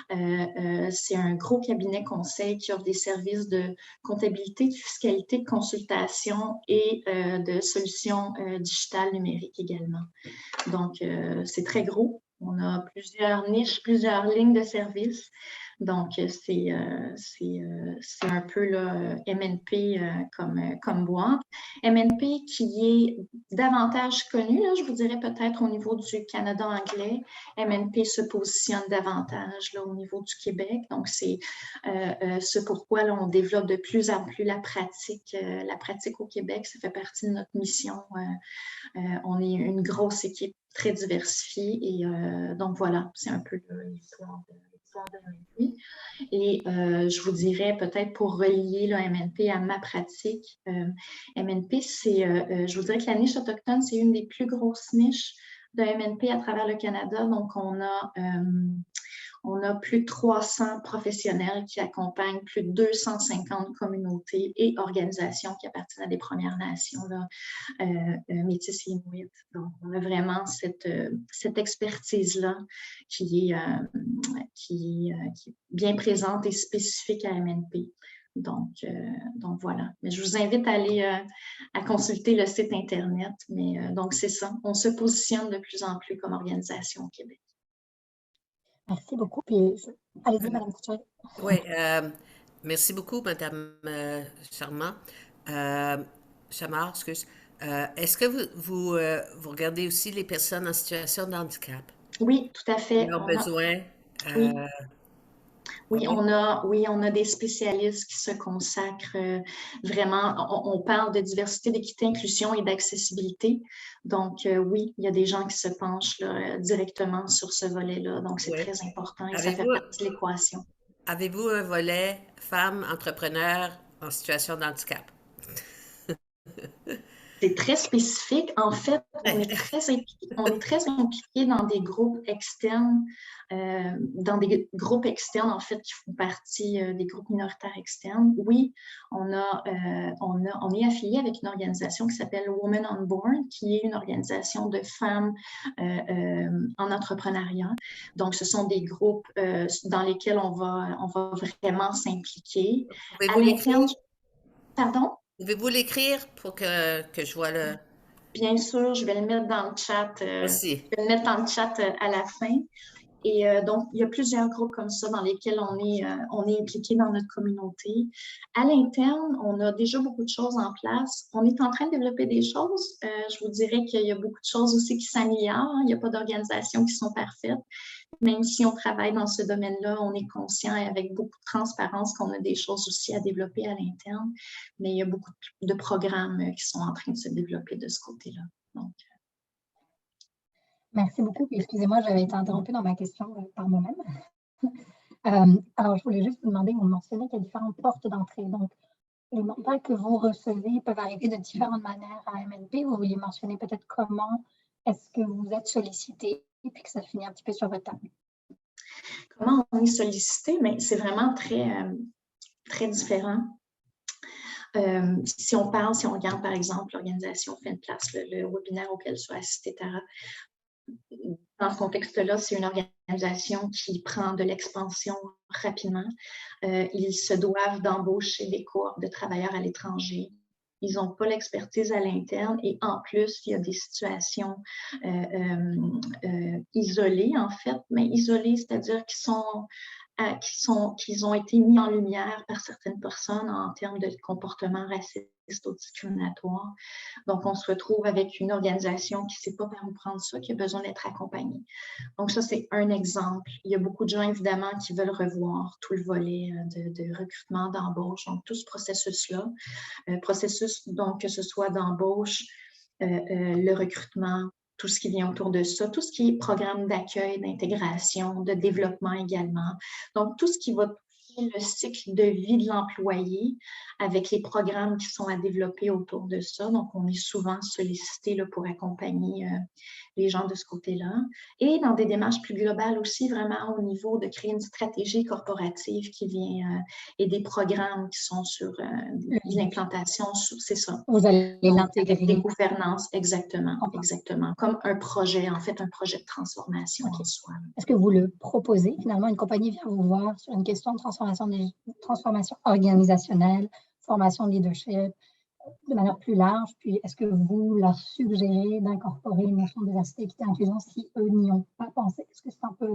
C'est un gros cabinet conseil qui offre des services de comptabilité, de fiscalité, de consultation et de solutions digitales numériques également. Donc, c'est très gros. On a plusieurs niches, plusieurs lignes de services. Donc, c'est un peu là, MNP comme boîte. MNP qui est davantage connu, là, je vous dirais peut-être au niveau du Canada anglais. MNP se positionne davantage là, au niveau du Québec. Donc, c'est ce pourquoi là, on développe de plus en plus la pratique au Québec. Ça fait partie de notre mission. On est une grosse équipe très diversifiée et donc voilà, c'est un peu l'histoire de MNP. Et je vous dirais peut-être pour relier le MNP à ma pratique, MNP, je vous dirais que la niche autochtone, c'est une des plus grosses niches de MNP à travers le Canada. Donc, on a plus de 300 professionnels qui accompagnent plus de 250 communautés et organisations qui appartiennent à des Premières Nations, là, Métis et Inuit. Donc, on a vraiment cette expertise-là qui est bien présente et spécifique à MNP. Donc voilà. Mais je vous invite à aller à consulter le site Internet. Mais donc, c'est ça. On se positionne de plus en plus comme organisation au Québec. Merci beaucoup. Puis, allez-y, Madame Couturier. Oui, merci beaucoup, Madame Chamard, excuse. Est-ce que vous regardez aussi les personnes en situation de handicap? Oui, tout à fait. Leurs besoins? Oui. Oui, on a des spécialistes qui se consacrent vraiment, on parle de diversité, d'équité, inclusion et d'accessibilité. Donc, oui, il y a des gens qui se penchent là, directement sur ce volet-là. Donc, c'est très important et ça fait partie de l'équation. Avez-vous un volet femmes entrepreneurs en situation de handicap? C'est très spécifique. En fait, on est très impliqué dans des groupes externes, en fait, qui font partie des groupes minoritaires externes. Oui, on est affilié avec une organisation qui s'appelle Women on Board, qui est une organisation de femmes en entrepreneuriat. Donc, ce sont des groupes dans lesquels on va vraiment s'impliquer. Pouvez-vous l'écrire? Pardon? Pouvez-vous l'écrire pour que je vois le... Bien sûr, je vais le mettre dans le chat. Merci. Je vais le mettre dans le chat à la fin. Et donc, il y a plusieurs groupes comme ça dans lesquels on est impliqué dans notre communauté. À l'interne, on a déjà beaucoup de choses en place. On est en train de développer des choses. Je vous dirais qu'il y a beaucoup de choses aussi qui s'améliorent. Il n'y a pas d'organisations qui sont parfaites. Même si on travaille dans ce domaine-là, on est conscient et avec beaucoup de transparence qu'on a des choses aussi à développer à l'interne. Mais il y a beaucoup de programmes qui sont en train de se développer de ce côté-là. Donc, merci beaucoup. Puis, excusez-moi, j'avais été interrompue dans ma question par moi-même. Alors, je voulais juste vous demander, vous mentionnez qu'il y a différentes portes d'entrée. Donc, les mandats que vous recevez peuvent arriver de différentes manières à MNP. Vous vouliez mentionner peut-être comment est-ce que vous êtes sollicité et puis que ça finit un petit peu sur votre table. Comment on est sollicité? Mais c'est vraiment très, très différent. Si on regarde par exemple l'organisation Fait une place, le webinaire auquel soit assistée Tara, dans ce contexte-là, c'est une organisation qui prend de l'expansion rapidement. Ils se doivent d'embaucher des cohortes de travailleurs à l'étranger. Ils n'ont pas l'expertise à l'interne et en plus, il y a des situations isolées, en fait, mais isolées, c'est-à-dire qu'ils sont qui ont été mis en lumière par certaines personnes en termes de comportements racistes ou discriminatoires. Donc, on se retrouve avec une organisation qui ne sait pas par où prendre ça, qui a besoin d'être accompagnée. Donc, ça, c'est un exemple. Il y a beaucoup de gens, évidemment, qui veulent revoir tout le volet de recrutement, d'embauche, donc tout ce processus-là. Processus, donc, que ce soit d'embauche, le recrutement, tout ce qui vient autour de ça, tout ce qui est programme d'accueil, d'intégration, de développement également. Donc, tout ce qui va toucher le cycle de vie de l'employé avec les programmes qui sont à développer autour de ça. Donc, on est souvent sollicité là, pour accompagner les gens de ce côté-là. Et dans des démarches plus globales aussi, vraiment au niveau de créer une stratégie corporative qui vient et des programmes qui sont sur l'implantation, c'est ça. Vous allez l'intégrer. Des gouvernances, exactement, exactement. Comme un projet, en fait, un projet de transformation en soi. Est-ce que vous le proposez? Finalement, une compagnie vient vous voir sur une question de transformation organisationnelle, formation de leadership, de manière plus large, puis est-ce que vous leur suggérez d'incorporer une notion de diversité, équité, inclusion si eux n'y ont pas pensé? Est-ce que c'est un peu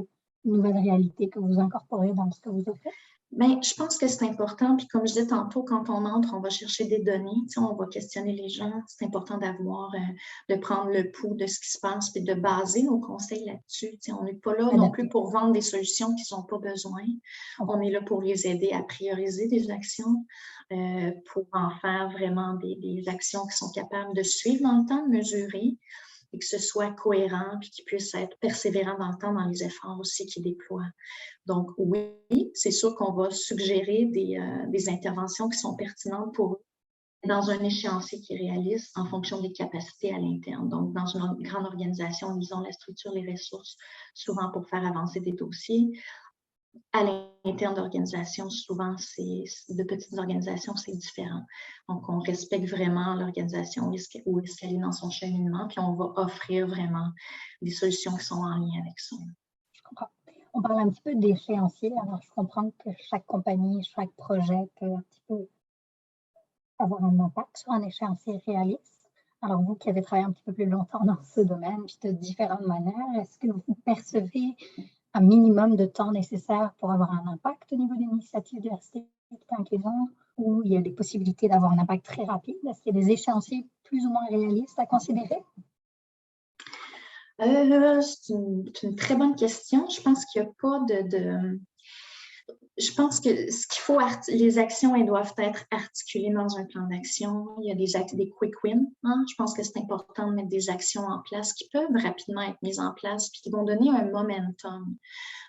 une nouvelle réalité que vous incorporez dans ce que vous offrez? Bien, je pense que c'est important. Puis comme je disais tantôt, quand on entre, on va chercher des données, on va questionner les gens. C'est important de prendre le pouls de ce qui se passe et de baser nos conseils là-dessus. On n'est pas là non plus pour vendre des solutions qui n'ont pas besoin. On est là pour les aider à prioriser des actions, pour en faire vraiment des actions qui sont capables de suivre dans le temps, de mesurer, et que ce soit cohérent, puis qu'ils puissent être persévérants dans le temps dans les efforts aussi qu'ils déploient. Donc oui, c'est sûr qu'on va suggérer des interventions qui sont pertinentes pour eux dans un échéancier qui est réaliste en fonction des capacités à l'interne. Donc, dans une grande organisation, disons la structure, les ressources, souvent pour faire avancer des dossiers. À l'interne d'organisation, souvent, de petites organisations, c'est différent. Donc, on respecte vraiment l'organisation où est-ce qu'elle est dans son cheminement, puis on va offrir vraiment des solutions qui sont en lien avec ça. Je comprends. On parle un petit peu d'échéancier. Alors, je comprends que chaque compagnie, chaque projet peut un petit peu avoir un impact sur un échéancier réaliste. Alors, vous qui avez travaillé un petit peu plus longtemps dans ce domaine, puis de différentes manières, est-ce que vous percevez un minimum de temps nécessaire pour avoir un impact au niveau d'une initiative diversité et inclusion, ou il y a des possibilités d'avoir un impact très rapide? Est-ce qu'il y a des échéanciers plus ou moins réalistes à considérer? C'est une très bonne question. Je pense qu'il n'y a pas Je pense que ce qu'il faut, les actions, elles doivent être articulées dans un plan d'action. Il y a des quick wins. Hein? Je pense que c'est important de mettre des actions en place qui peuvent rapidement être mises en place puis qui vont donner un momentum.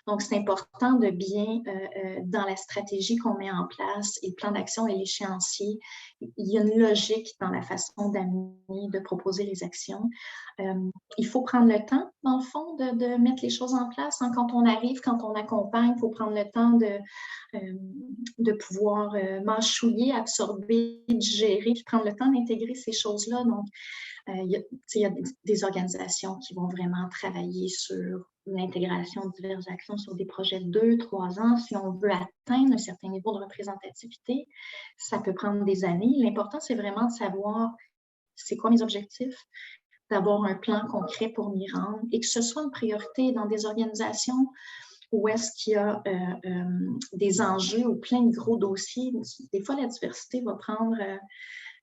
Donc, c'est important de bien, dans la stratégie qu'on met en place et le plan d'action et l'échéancier, il y a une logique dans la façon d'amener, de proposer les actions. Il faut prendre le temps, dans le fond, de mettre les choses en place. Hein. Quand on arrive, quand on accompagne, il faut prendre le temps de pouvoir mâchouiller, absorber, digérer, puis prendre le temps d'intégrer ces choses-là. Donc, il y a des organisations qui vont vraiment travailler sur l'intégration de diverses actions sur des projets de 2-3 ans. Si on veut atteindre un certain niveau de représentativité, ça peut prendre des années. L'important, c'est vraiment de savoir c'est quoi mes objectifs, d'avoir un plan concret pour m'y rendre et que ce soit une priorité dans des organisations où est-ce qu'il y a des enjeux ou plein de gros dossiers. Des fois, la diversité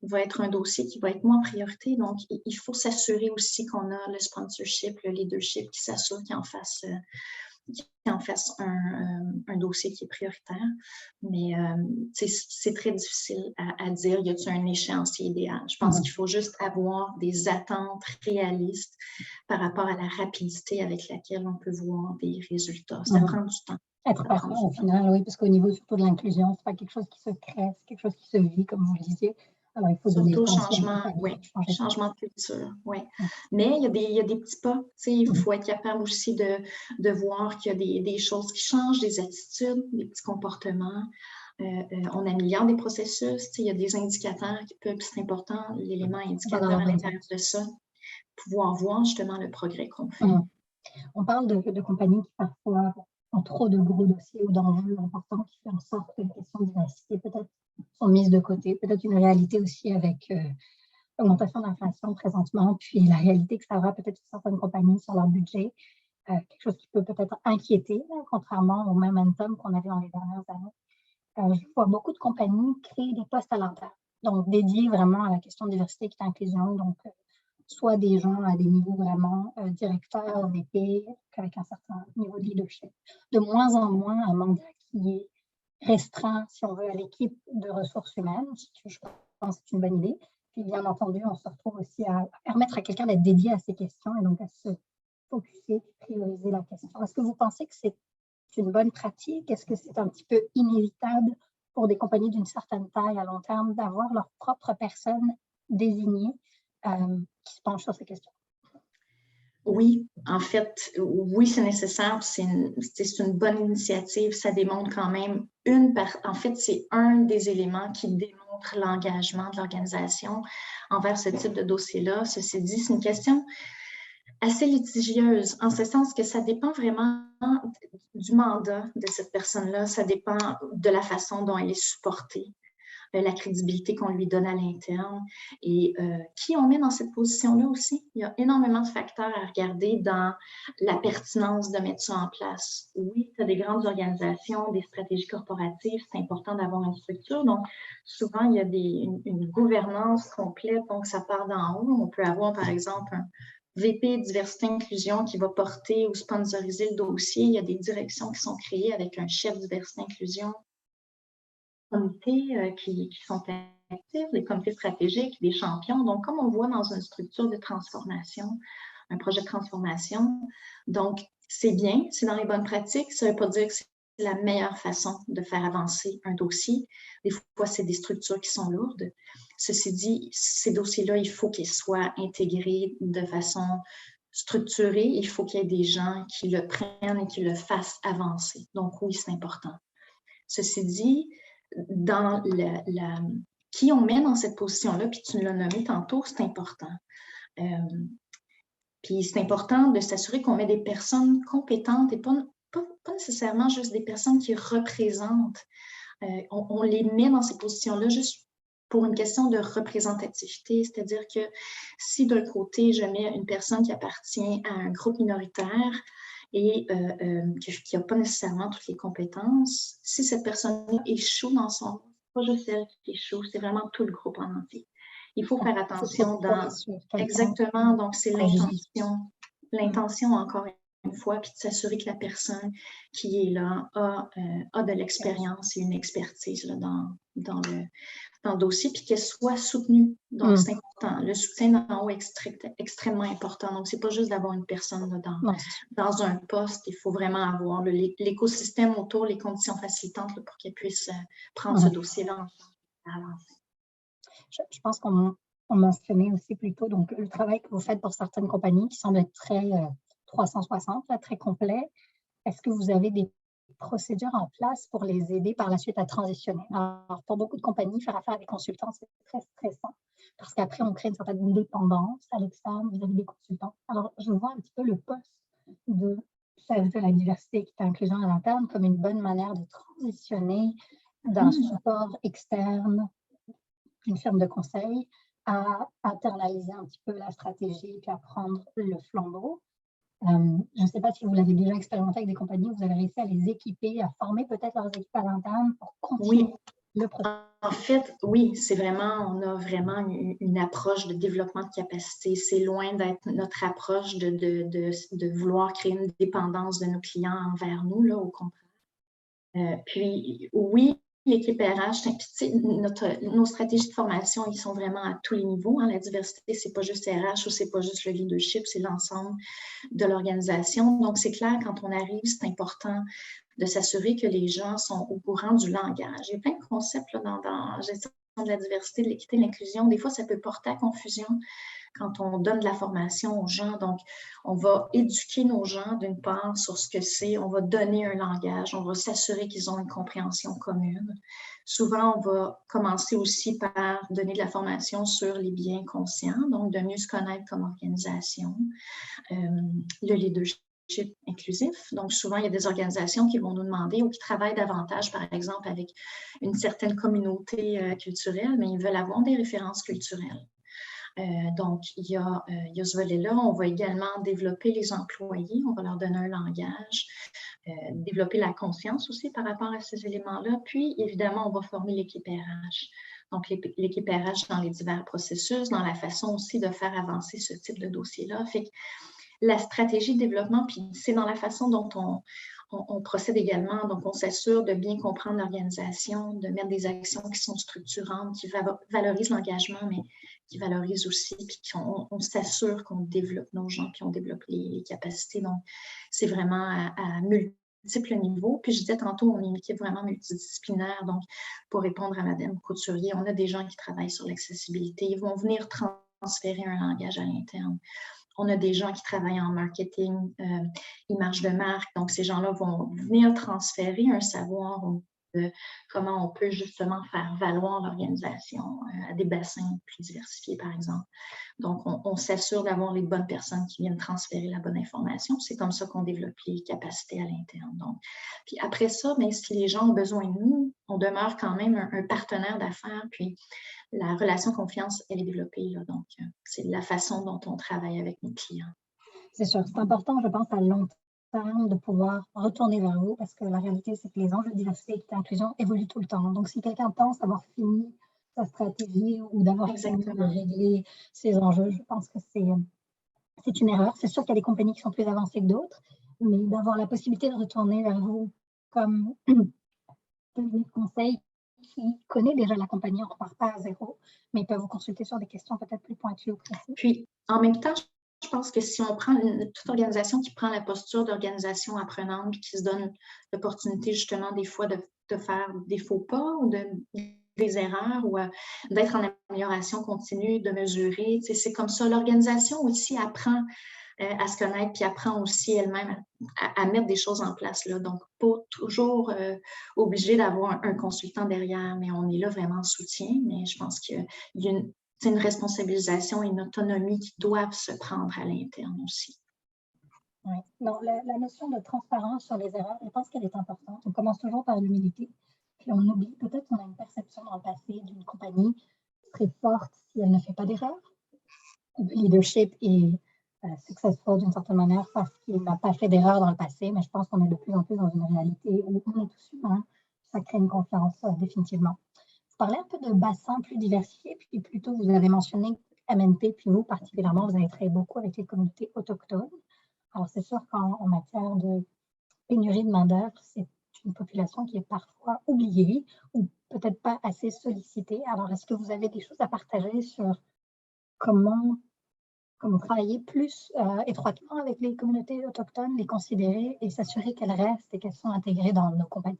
va être un dossier qui va être moins en priorité. Donc, il faut s'assurer aussi qu'on a le sponsorship, le leadership qui s'assure qu'il en fasse un dossier qui est prioritaire. Mais c'est très difficile à dire, y a-t-il un échéancier idéal? Je pense qu'il faut juste avoir des attentes réalistes par rapport à la rapidité avec laquelle on peut voir des résultats. Ça prend du temps. Être parfait au final, oui, parce qu'au niveau surtout de l'inclusion, c'est pas quelque chose qui se crée, c'est quelque chose qui se vit, comme vous le disiez. Alors, il faut surtout changement de culture, oui. Mais il y a des petits pas. Il faut être capable aussi de voir qu'il y a des choses qui changent, des attitudes, des petits comportements. On améliore des processus. Il y a des indicateurs qui peuvent, c'est important, l'élément indicateur à l'intérieur de ça, pouvoir voir justement le progrès qu'on fait. On parle de compagnies qui parfois ont trop de gros dossiers ou d'enjeux importants qui font en sorte que les questions de diversité peut-être sont mises de côté. Peut-être une réalité aussi avec l'augmentation de l'inflation présentement, puis la réalité que ça aura peut-être sur certaines compagnies sur leur budget. quelque chose qui peut peut-être inquiéter, là, contrairement au momentum qu'on avait dans les dernières années. Je vois beaucoup de compagnies créer des postes à l'interne, donc dédiés vraiment à la question de diversité, équité, inclusion, donc soit des gens à des niveaux vraiment directeurs, VP, avec un certain niveau de leadership. De moins en moins un mandat qui est restreint, si on veut, à l'équipe de ressources humaines, ce que je pense que c'est une bonne idée. Puis bien entendu, on se retrouve aussi à permettre à quelqu'un d'être dédié à ces questions et donc à se focuser, prioriser la question. Est-ce que vous pensez que c'est une bonne pratique? Est-ce que c'est un petit peu inévitable pour des compagnies d'une certaine taille à long terme d'avoir leur propre personne désignée qui se penche sur ces questions? Oui, en fait, oui, c'est nécessaire. C'est une bonne initiative. Ça démontre quand même en fait, c'est un des éléments qui démontre l'engagement de l'organisation envers ce type de dossier-là. Ceci dit, c'est une question assez litigieuse, en ce sens que ça dépend vraiment du mandat de cette personne-là. Ça dépend de la façon dont elle est supportée, la crédibilité qu'on lui donne à l'interne et qui on met dans cette position-là aussi. Il y a énormément de facteurs à regarder dans la pertinence de mettre ça en place. Oui, tu as des grandes organisations, des stratégies corporatives, c'est important d'avoir une structure. Donc, souvent, il y a une gouvernance complète, donc ça part d'en haut. On peut avoir, par exemple, un VP diversité inclusion qui va porter ou sponsoriser le dossier. Il y a des directions qui sont créées avec un chef diversité inclusion, comités qui sont actifs, des comités stratégiques, des champions. Donc, comme on voit dans une structure de transformation, un projet de transformation, donc c'est bien, c'est dans les bonnes pratiques. Ça ne veut pas dire que c'est la meilleure façon de faire avancer un dossier. Des fois, c'est des structures qui sont lourdes. Ceci dit, ces dossiers-là, il faut qu'ils soient intégrés de façon structurée. Il faut qu'il y ait des gens qui le prennent et qui le fassent avancer. Donc, oui, c'est important. Ceci dit, dans qui on met dans cette position-là, puis tu l'as nommé tantôt, c'est important. Puis c'est important de s'assurer qu'on met des personnes compétentes et pas nécessairement juste des personnes qui représentent. On les met dans ces positions-là juste pour une question de représentativité, c'est-à-dire que si d'un côté, je mets une personne qui appartient à un groupe minoritaire et qui n'a pas nécessairement toutes les compétences, si cette personne échoue dans son rôle, pas juste elle qui échoue, c'est vraiment tout le groupe en entier. Il faut faire attention dans... Exactement, donc c'est l'intention encore une fois, puis de s'assurer que la personne qui est là a de l'expérience et une expertise là, dans le dossier, puis qu'elle soit soutenue. Donc, c'est important. Le soutien d'en haut est extrêmement important. Donc, c'est pas juste d'avoir une personne là, dans un poste. Il faut vraiment avoir l'écosystème autour, les conditions facilitantes là, pour qu'elle puisse prendre ce dossier-là en avancer. Je pense qu'on mentionnait aussi plutôt donc, le travail que vous faites pour certaines compagnies qui semble être très 360, là, très complet. Est-ce que vous avez des procédures en place pour les aider par la suite à transitionner? Alors, pour beaucoup de compagnies, faire affaire à des consultants, c'est très stressant parce qu'après, on crée une certaine dépendance à l'externe vis-à-vis des consultants. Alors, je vois un petit peu le poste de chef de la diversité et inclusion à l'interne comme une bonne manière de transitionner d'un support externe, une firme de conseil, à internaliser un petit peu la stratégie et à prendre le flambeau. Je ne sais pas si vous l'avez déjà expérimenté avec des compagnies, vous avez réussi à les équiper, à former peut-être leurs équipes à l'interne pour continuer le processus. En fait, oui, on a vraiment une approche de développement de capacité. C'est loin d'être notre approche de vouloir créer une dépendance de nos clients envers nous, là, au contraire. Puis, oui, l'équipe RH, nos stratégies de formation, ils sont vraiment à tous les niveaux. Hein. La diversité, c'est pas juste RH ou c'est pas juste le leadership, c'est l'ensemble de l'organisation. Donc, c'est clair, quand on arrive, c'est important de s'assurer que les gens sont au courant du langage. Il y a plein de concepts là, dans la gestion de la diversité, de l'équité, de l'inclusion. Des fois, ça peut porter à confusion quand on donne de la formation aux gens. Donc, on va éduquer nos gens d'une part sur ce que c'est, on va donner un langage, on va s'assurer qu'ils ont une compréhension commune. Souvent, on va commencer aussi par donner de la formation sur les biens conscients, donc de mieux se connaître comme organisation, le leadership inclusif. Donc, souvent, il y a des organisations qui vont nous demander ou qui travaillent davantage, par exemple, avec une certaine communauté culturelle, mais ils veulent avoir des références culturelles. Donc, il y a ce volet-là. On va également développer les employés, on va leur donner un langage, développer la conscience aussi par rapport à ces éléments-là. Puis, évidemment, on va former l'équipe RH. Donc, l'équipe RH dans les divers processus, dans la façon aussi de faire avancer ce type de dossier-là. Fait que la stratégie de développement, puis c'est dans la façon dont on procède également. Donc, on s'assure de bien comprendre l'organisation, de mettre des actions qui sont structurantes, qui valorisent l'engagement, mais qui valorisent aussi, puis on s'assure qu'on développe nos gens, puis on développe les capacités. Donc, c'est vraiment à multiples niveaux. Puis je disais tantôt, on est une équipe vraiment multidisciplinaire. Donc, pour répondre à Madame Couturier, on a des gens qui travaillent sur l'accessibilité. Ils vont venir transférer un langage à l'interne. On a des gens qui travaillent en marketing, image de marque. Donc, ces gens-là vont venir transférer un savoir de comment on peut justement faire valoir l'organisation à des bassins plus diversifiés, par exemple. Donc, on s'assure d'avoir les bonnes personnes qui viennent transférer la bonne information. C'est comme ça qu'on développe les capacités à l'interne. Donc, puis après ça, bien, si les gens ont besoin de nous, on demeure quand même un partenaire d'affaires. Puis, la relation confiance, elle est développée. Là, donc, c'est la façon dont on travaille avec nos clients. C'est sûr, c'est important, je pense, à long terme de pouvoir retourner vers vous parce que la réalité, c'est que les enjeux de diversité, équité et inclusion évoluent tout le temps. Donc, si quelqu'un pense avoir fini sa stratégie ou d'avoir fini de régler ces enjeux, je pense que c'est une erreur. C'est sûr qu'il y a des compagnies qui sont plus avancées que d'autres, mais d'avoir la possibilité de retourner vers vous comme cabinet de conseil qui connaît déjà la compagnie, on ne repart pas à zéro, mais ils peuvent vous consulter sur des questions peut-être plus pointues ou précises. Puis, en même temps, je pense que si on prend toute organisation qui prend la posture d'organisation apprenante et qui se donne l'opportunité justement des fois de faire des faux pas ou des erreurs ou d'être en amélioration continue, de mesurer, c'est comme ça. L'organisation aussi apprend à se connaître puis apprend aussi elle-même à mettre des choses en place. Là. Donc, pas toujours obligé d'avoir un consultant derrière, mais on est là vraiment en soutien. Mais je pense qu'il y a une responsabilisation et une autonomie qui doivent se prendre à l'interne aussi. Oui, non, la notion de transparence sur les erreurs, je pense qu'elle est importante. On commence toujours par l'humilité, puis on oublie, peut-être qu'on a une perception dans le passé d'une compagnie très forte si elle ne fait pas d'erreur. Le leadership est successful d'une certaine manière parce qu'il n'a pas fait d'erreur dans le passé, mais je pense qu'on est de plus en plus dans une réalité où on est tous humains. Ça crée une confiance définitivement. Vous parlez un peu de bassins plus diversifiés, puis plutôt vous avez mentionné MNP, puis vous particulièrement, vous avez travaillé beaucoup avec les communautés autochtones. Alors c'est sûr qu'en matière de pénurie de main-d'œuvre, c'est une population qui est parfois oubliée ou peut-être pas assez sollicitée. Alors est-ce que vous avez des choses à partager sur comment travailler plus étroitement avec les communautés autochtones, les considérer et s'assurer qu'elles restent et qu'elles sont intégrées dans nos compagnies?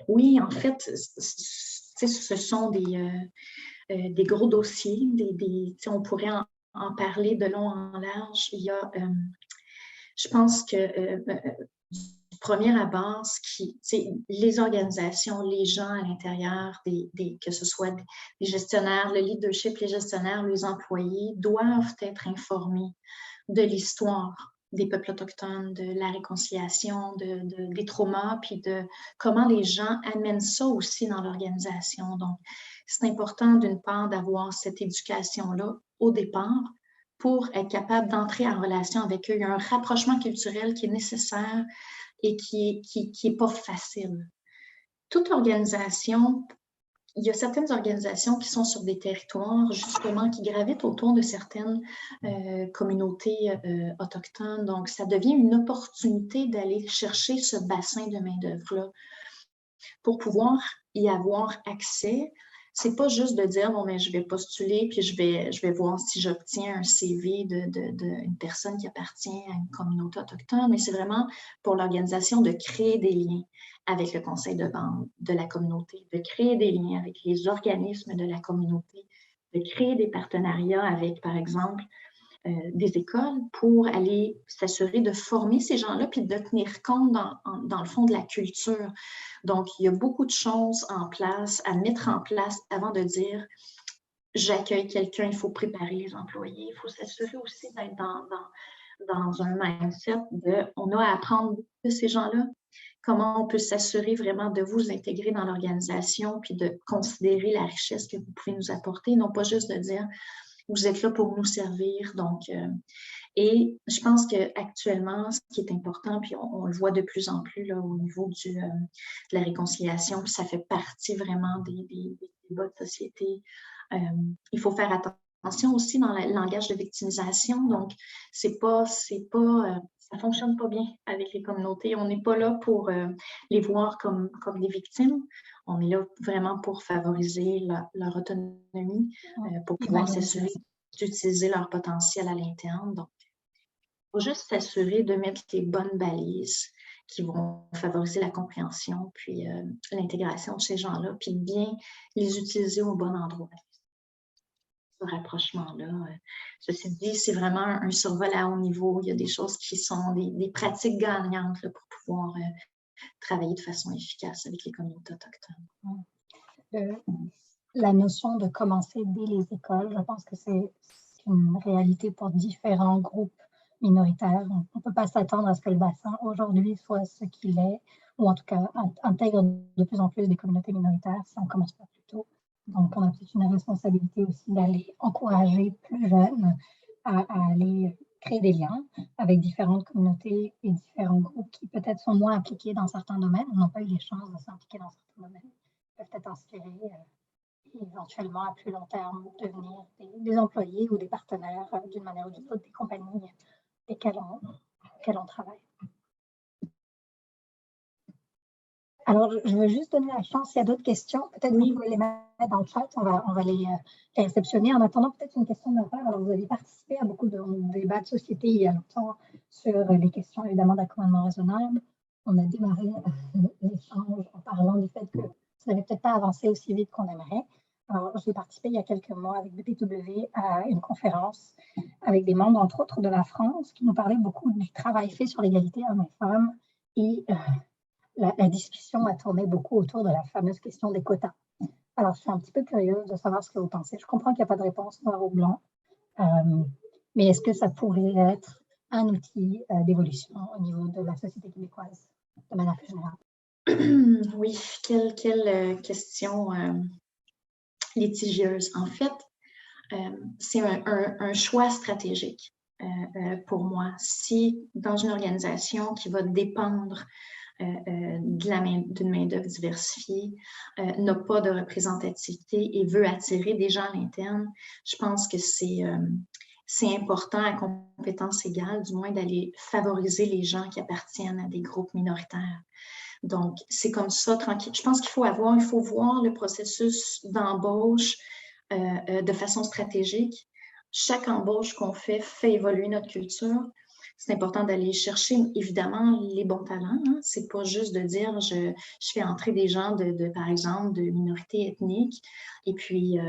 Oui, en fait, ce sont des gros dossiers. On pourrait en parler de long en large. Il y a, je pense que du premier abord, les organisations, les gens à l'intérieur, que ce soit des gestionnaires, le leadership, les gestionnaires, les employés, doivent être informés de l'histoire des peuples autochtones, de la réconciliation, des traumas, puis de comment les gens amènent ça aussi dans l'organisation. Donc, c'est important d'une part d'avoir cette éducation-là au départ pour être capable d'entrer en relation avec eux. Il y a un rapprochement culturel qui est nécessaire et qui est pas facile. Toute organisation, il y a certaines organisations qui sont sur des territoires, justement, qui gravitent autour de certaines communautés autochtones. Donc, ça devient une opportunité d'aller chercher ce bassin de main-d'œuvre-là pour pouvoir y avoir accès. C'est pas juste de dire, bon, mais je vais postuler puis je vais voir si j'obtiens un CV d'une personne qui appartient à une communauté autochtone, mais c'est vraiment pour l'organisation de créer des liens avec le conseil de vente de la communauté, de créer des liens avec les organismes de la communauté, de créer des partenariats avec, par exemple, des écoles pour aller s'assurer de former ces gens-là puis de tenir compte, dans le fond, de la culture. Donc, il y a beaucoup de choses en place, à mettre en place avant de dire « j'accueille quelqu'un », il faut préparer les employés, il faut s'assurer aussi d'être dans un mindset de « on a à apprendre de ces gens-là, comment on peut s'assurer vraiment de vous intégrer dans l'organisation puis de considérer la richesse que vous pouvez nous apporter, non pas juste de dire vous êtes là pour nous servir. Donc, et je pense qu'actuellement, ce qui est important, puis on le voit de plus en plus là, au niveau de la réconciliation, puis ça fait partie vraiment des débats de société. Il faut faire attention aussi dans le langage de victimisation. Donc, ça fonctionne pas bien avec les communautés. On n'est pas là pour les voir comme des victimes. On est là vraiment pour favoriser leur autonomie, pour pouvoir s'assurer d'utiliser leur potentiel à l'interne. Donc, il faut juste s'assurer de mettre les bonnes balises qui vont favoriser la compréhension, puis l'intégration de ces gens-là, puis bien les utiliser au bon endroit. Ce rapprochement-là. Ceci dit, c'est vraiment un survol à haut niveau. Il y a des choses qui sont des pratiques gagnantes là, pour pouvoir travailler de façon efficace avec les communautés autochtones. La notion de commencer dès les écoles, je pense que c'est une réalité pour différents groupes minoritaires. On ne peut pas s'attendre à ce que le bassin aujourd'hui soit ce qu'il est, ou en tout cas intègre de plus en plus des communautés minoritaires si on ne commence pas plus tôt. Donc, on a peut-être une responsabilité aussi d'aller encourager plus jeunes à aller créer des liens avec différentes communautés et différents groupes qui peut-être sont moins impliqués dans certains domaines, n'ont pas eu les chances de s'impliquer dans certains domaines, peuvent être inspirés éventuellement à plus long terme devenir des employés ou des partenaires d'une manière ou d'une autre des compagnies desquelles on travaille. Alors, je veux juste donner la chance, s'il y a d'autres questions, peut-être vous pouvez les mettre dans le chat, on va les réceptionner. En attendant, peut-être une question de ma part. Alors, vous avez participé à beaucoup de débats de société il y a longtemps sur les questions, évidemment, d'accommodement raisonnable. On a démarré l'échange en parlant du fait que ça n'avait peut-être pas avancé aussi vite qu'on aimerait. Alors, j'ai participé il y a quelques mois avec BPW à une conférence avec des membres, entre autres, de la France, qui nous parlaient beaucoup du travail fait sur l'égalité hommes et femmes et la discussion a tourné beaucoup autour de la fameuse question des quotas. Alors, je suis un petit peu curieuse de savoir ce que vous pensez. Je comprends qu'il n'y a pas de réponse noir ou blanc, mais est-ce que ça pourrait être un outil d'évolution au niveau de la société québécoise, de manière plus générale? Oui, quelle question litigieuse. En fait, c'est un choix stratégique pour moi. Si dans une organisation qui va dépendre d'une main-d'œuvre diversifiée, n'a pas de représentativité et veut attirer des gens à l'interne, je pense que c'est important à compétences égales, du moins d'aller favoriser les gens qui appartiennent à des groupes minoritaires. Donc, c'est comme ça, tranquille. Je pense qu'il faut voir le processus d'embauche de façon stratégique. Chaque embauche qu'on fait évoluer notre culture. C'est important d'aller chercher, évidemment, les bons talents. Hein. C'est pas juste de dire je fais entrer des gens, par exemple, de minorités ethniques et puis,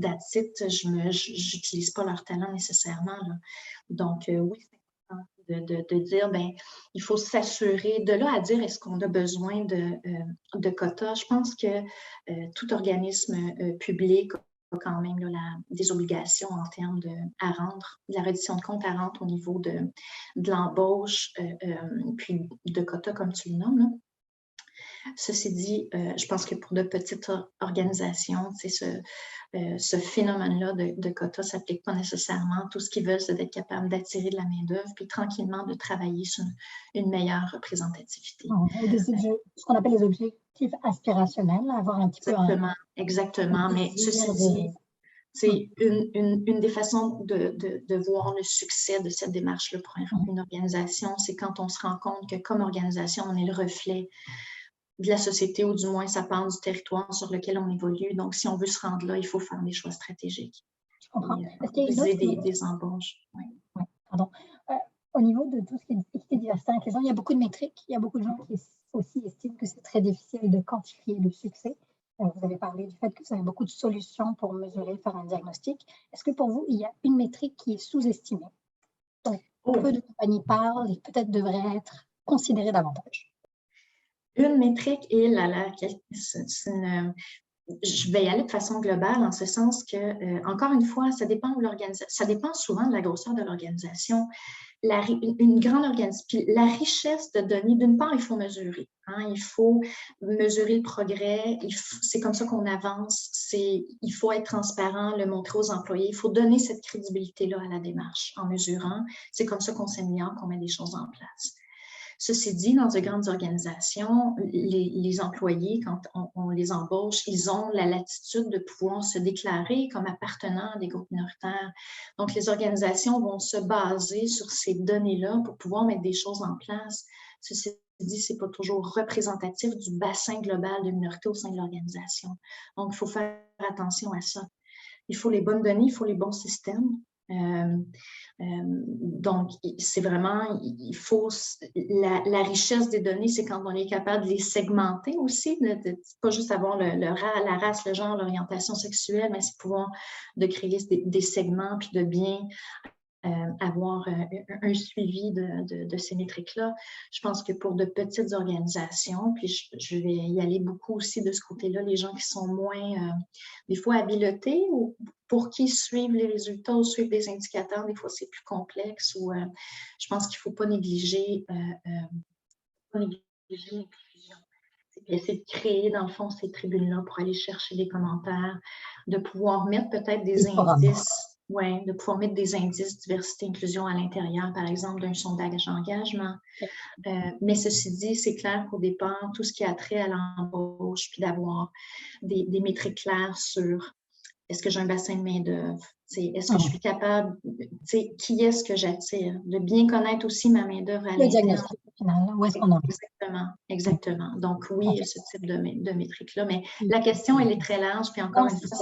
that's it, je n'utilise pas leur talent nécessairement. Là. Donc, oui, c'est important de dire, ben, il faut s'assurer, de là à dire est-ce qu'on a besoin de quotas. Je pense que tout organisme public quand même là, des obligations en termes à rendre, de la reddition de comptes à rendre au niveau de l'embauche, puis de quotas, comme tu le nommes. Là. Ceci dit, je pense que pour de petites organisations, ce phénomène-là de quotas ne s'applique pas nécessairement. Tout ce qu'ils veulent, c'est d'être capable d'attirer de la main-d'œuvre puis tranquillement de travailler sur une meilleure représentativité. Ce qu'on appelle les objectifs aspirationnels, avoir un petit peu Exactement. Mais ceci dit, c'est une des façons de voir le succès de cette démarche-là pour une organisation, c'est quand on se rend compte que comme organisation, on est le reflet de la société, ou du moins ça part du territoire sur lequel on évolue. Donc, si on veut se rendre là, il faut faire des choix stratégiques. Je comprends. Des embauches. Oui. Oui, pardon. Au niveau de tout ce qui est équité, diversité, inclusion, il y a beaucoup de métriques. Il y a beaucoup de gens qui aussi estiment que c'est très difficile de quantifier le succès. Vous avez parlé du fait que vous avez beaucoup de solutions pour mesurer, faire un diagnostic. Est-ce que pour vous, il y a une métrique qui est sous-estimée? Donc, peu de compagnies parlent et peut-être devrait être considérée davantage. Une métrique, je vais y aller de façon globale en ce sens que, encore une fois, ça dépend de l'organisation, ça dépend souvent de la grosseur de l'organisation. Une grande organisation, puis la richesse de données, d'une part, il faut mesurer. Hein, il faut mesurer le progrès, c'est comme ça qu'on avance, il faut être transparent, le montrer aux employés, il faut donner cette crédibilité-là à la démarche en mesurant. C'est comme ça qu'on s'améliore, qu'on met des choses en place. Ceci dit, dans de grandes organisations, les employés, quand on les embauche, ils ont la latitude de pouvoir se déclarer comme appartenant à des groupes minoritaires. Donc, les organisations vont se baser sur ces données-là pour pouvoir mettre des choses en place. Ceci dit, ce n'est pas toujours représentatif du bassin global de minorités au sein de l'organisation. Donc, il faut faire attention à ça. Il faut les bonnes données, il faut les bons systèmes. Donc, c'est vraiment, il faut, la richesse des données, c'est quand on est capable de les segmenter aussi, pas juste avoir la race, le genre, l'orientation sexuelle, mais c'est pouvoir de créer des segments puis de bien avoir un suivi de ces métriques-là. Je pense que pour de petites organisations, puis je vais y aller beaucoup aussi de ce côté-là, les gens qui sont moins, des fois, habiletés ou pour qui suivent les résultats ou suivent des indicateurs, des fois, c'est plus complexe ou je pense qu'il ne faut pas négliger l'inclusion. Puis essayer de créer, dans le fond, ces tribunes-là pour aller chercher des commentaires, de pouvoir mettre peut-être des indices. Oui, de pouvoir mettre des indices diversité inclusion à l'intérieur, par exemple, d'un sondage d'engagement. Mais ceci dit, c'est clair qu'au départ, tout ce qui a trait à l'embauche, puis d'avoir des métriques claires sur est-ce que j'ai un bassin de main-d'œuvre, est-ce que je suis capable, qui est-ce que j'attire, de bien connaître aussi ma main-d'œuvre à l'interne. Le diagnostic final, où est-ce qu'on en est? Exactement. Donc oui, il y a ce type de métrique-là, mais la question, elle est très large, puis encore une fois,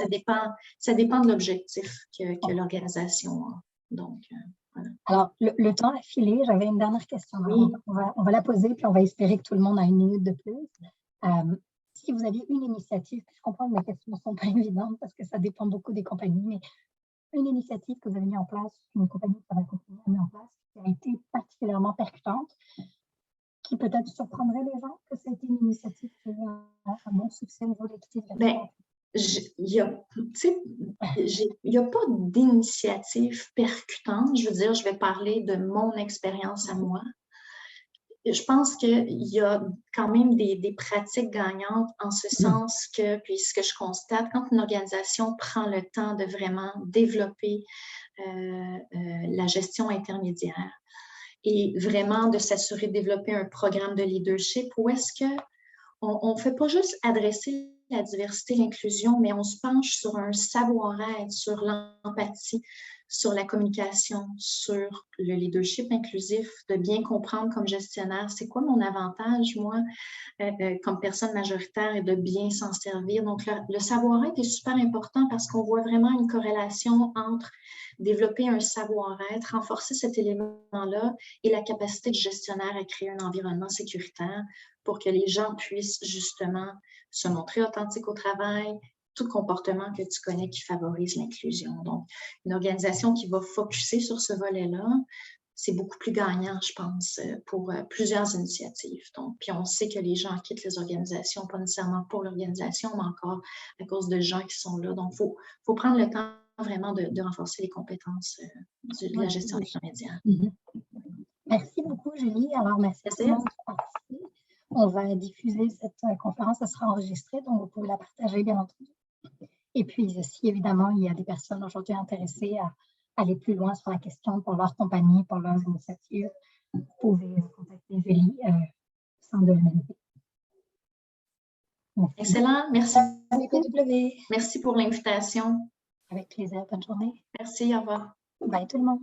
ça dépend de l'objectif que l'organisation a. Donc, voilà. Alors, le temps a filé, j'avais une dernière question. Oui. On va la poser, puis on va espérer que tout le monde a 1 minute de plus. Si vous aviez une initiative, puis je comprends que mes questions ne sont pas évidentes parce que ça dépend beaucoup des compagnies, mais une initiative que vous avez mis en place, une compagnie qui va continuer à mettre en place, qui a été particulièrement percutante, qui peut-être surprendrait les gens, que ça a été une initiative qui a eu un bon succès au niveau de l'équité de la il n'y a pas d'initiative percutante. Je veux dire, je vais parler de mon expérience à moi. Je pense qu'il y a quand même des pratiques gagnantes en ce sens que, puis ce que je constate, quand une organisation prend le temps de vraiment développer la gestion intermédiaire et vraiment de s'assurer de développer un programme de leadership où est-ce qu'on ne fait pas juste adresser la diversité, l'inclusion, mais on se penche sur un savoir-être, sur l'empathie, sur la communication, sur le leadership inclusif, de bien comprendre comme gestionnaire, c'est quoi mon avantage, moi, comme personne majoritaire, et de bien s'en servir. Donc, le savoir-être est super important parce qu'on voit vraiment une corrélation entre développer un savoir-être, renforcer cet élément-là et la capacité du gestionnaire à créer un environnement sécuritaire pour que les gens puissent justement se montrer authentiques au travail, tout comportement que tu connais qui favorise l'inclusion. Donc, une organisation qui va focusser sur ce volet-là, c'est beaucoup plus gagnant, je pense, pour plusieurs initiatives. Donc, puis on sait que les gens quittent les organisations, pas nécessairement pour l'organisation, mais encore à cause de gens qui sont là. Donc, il faut prendre le temps vraiment de renforcer les compétences de la gestion intermédiaire. Merci beaucoup, Julie. Alors, merci à tout le monde qui a participé. On va diffuser cette conférence, elle sera enregistrée, donc vous pouvez la partager, bien entendu. Et puis, si évidemment, il y a des personnes aujourd'hui intéressées à aller plus loin sur la question pour leur compagnie, pour leurs initiatives, vous pouvez contacter Julie au sein de l'MNP. Excellent, merci. PW. Merci pour l'invitation. Avec plaisir, bonne journée. Merci, au revoir. Bye tout le monde.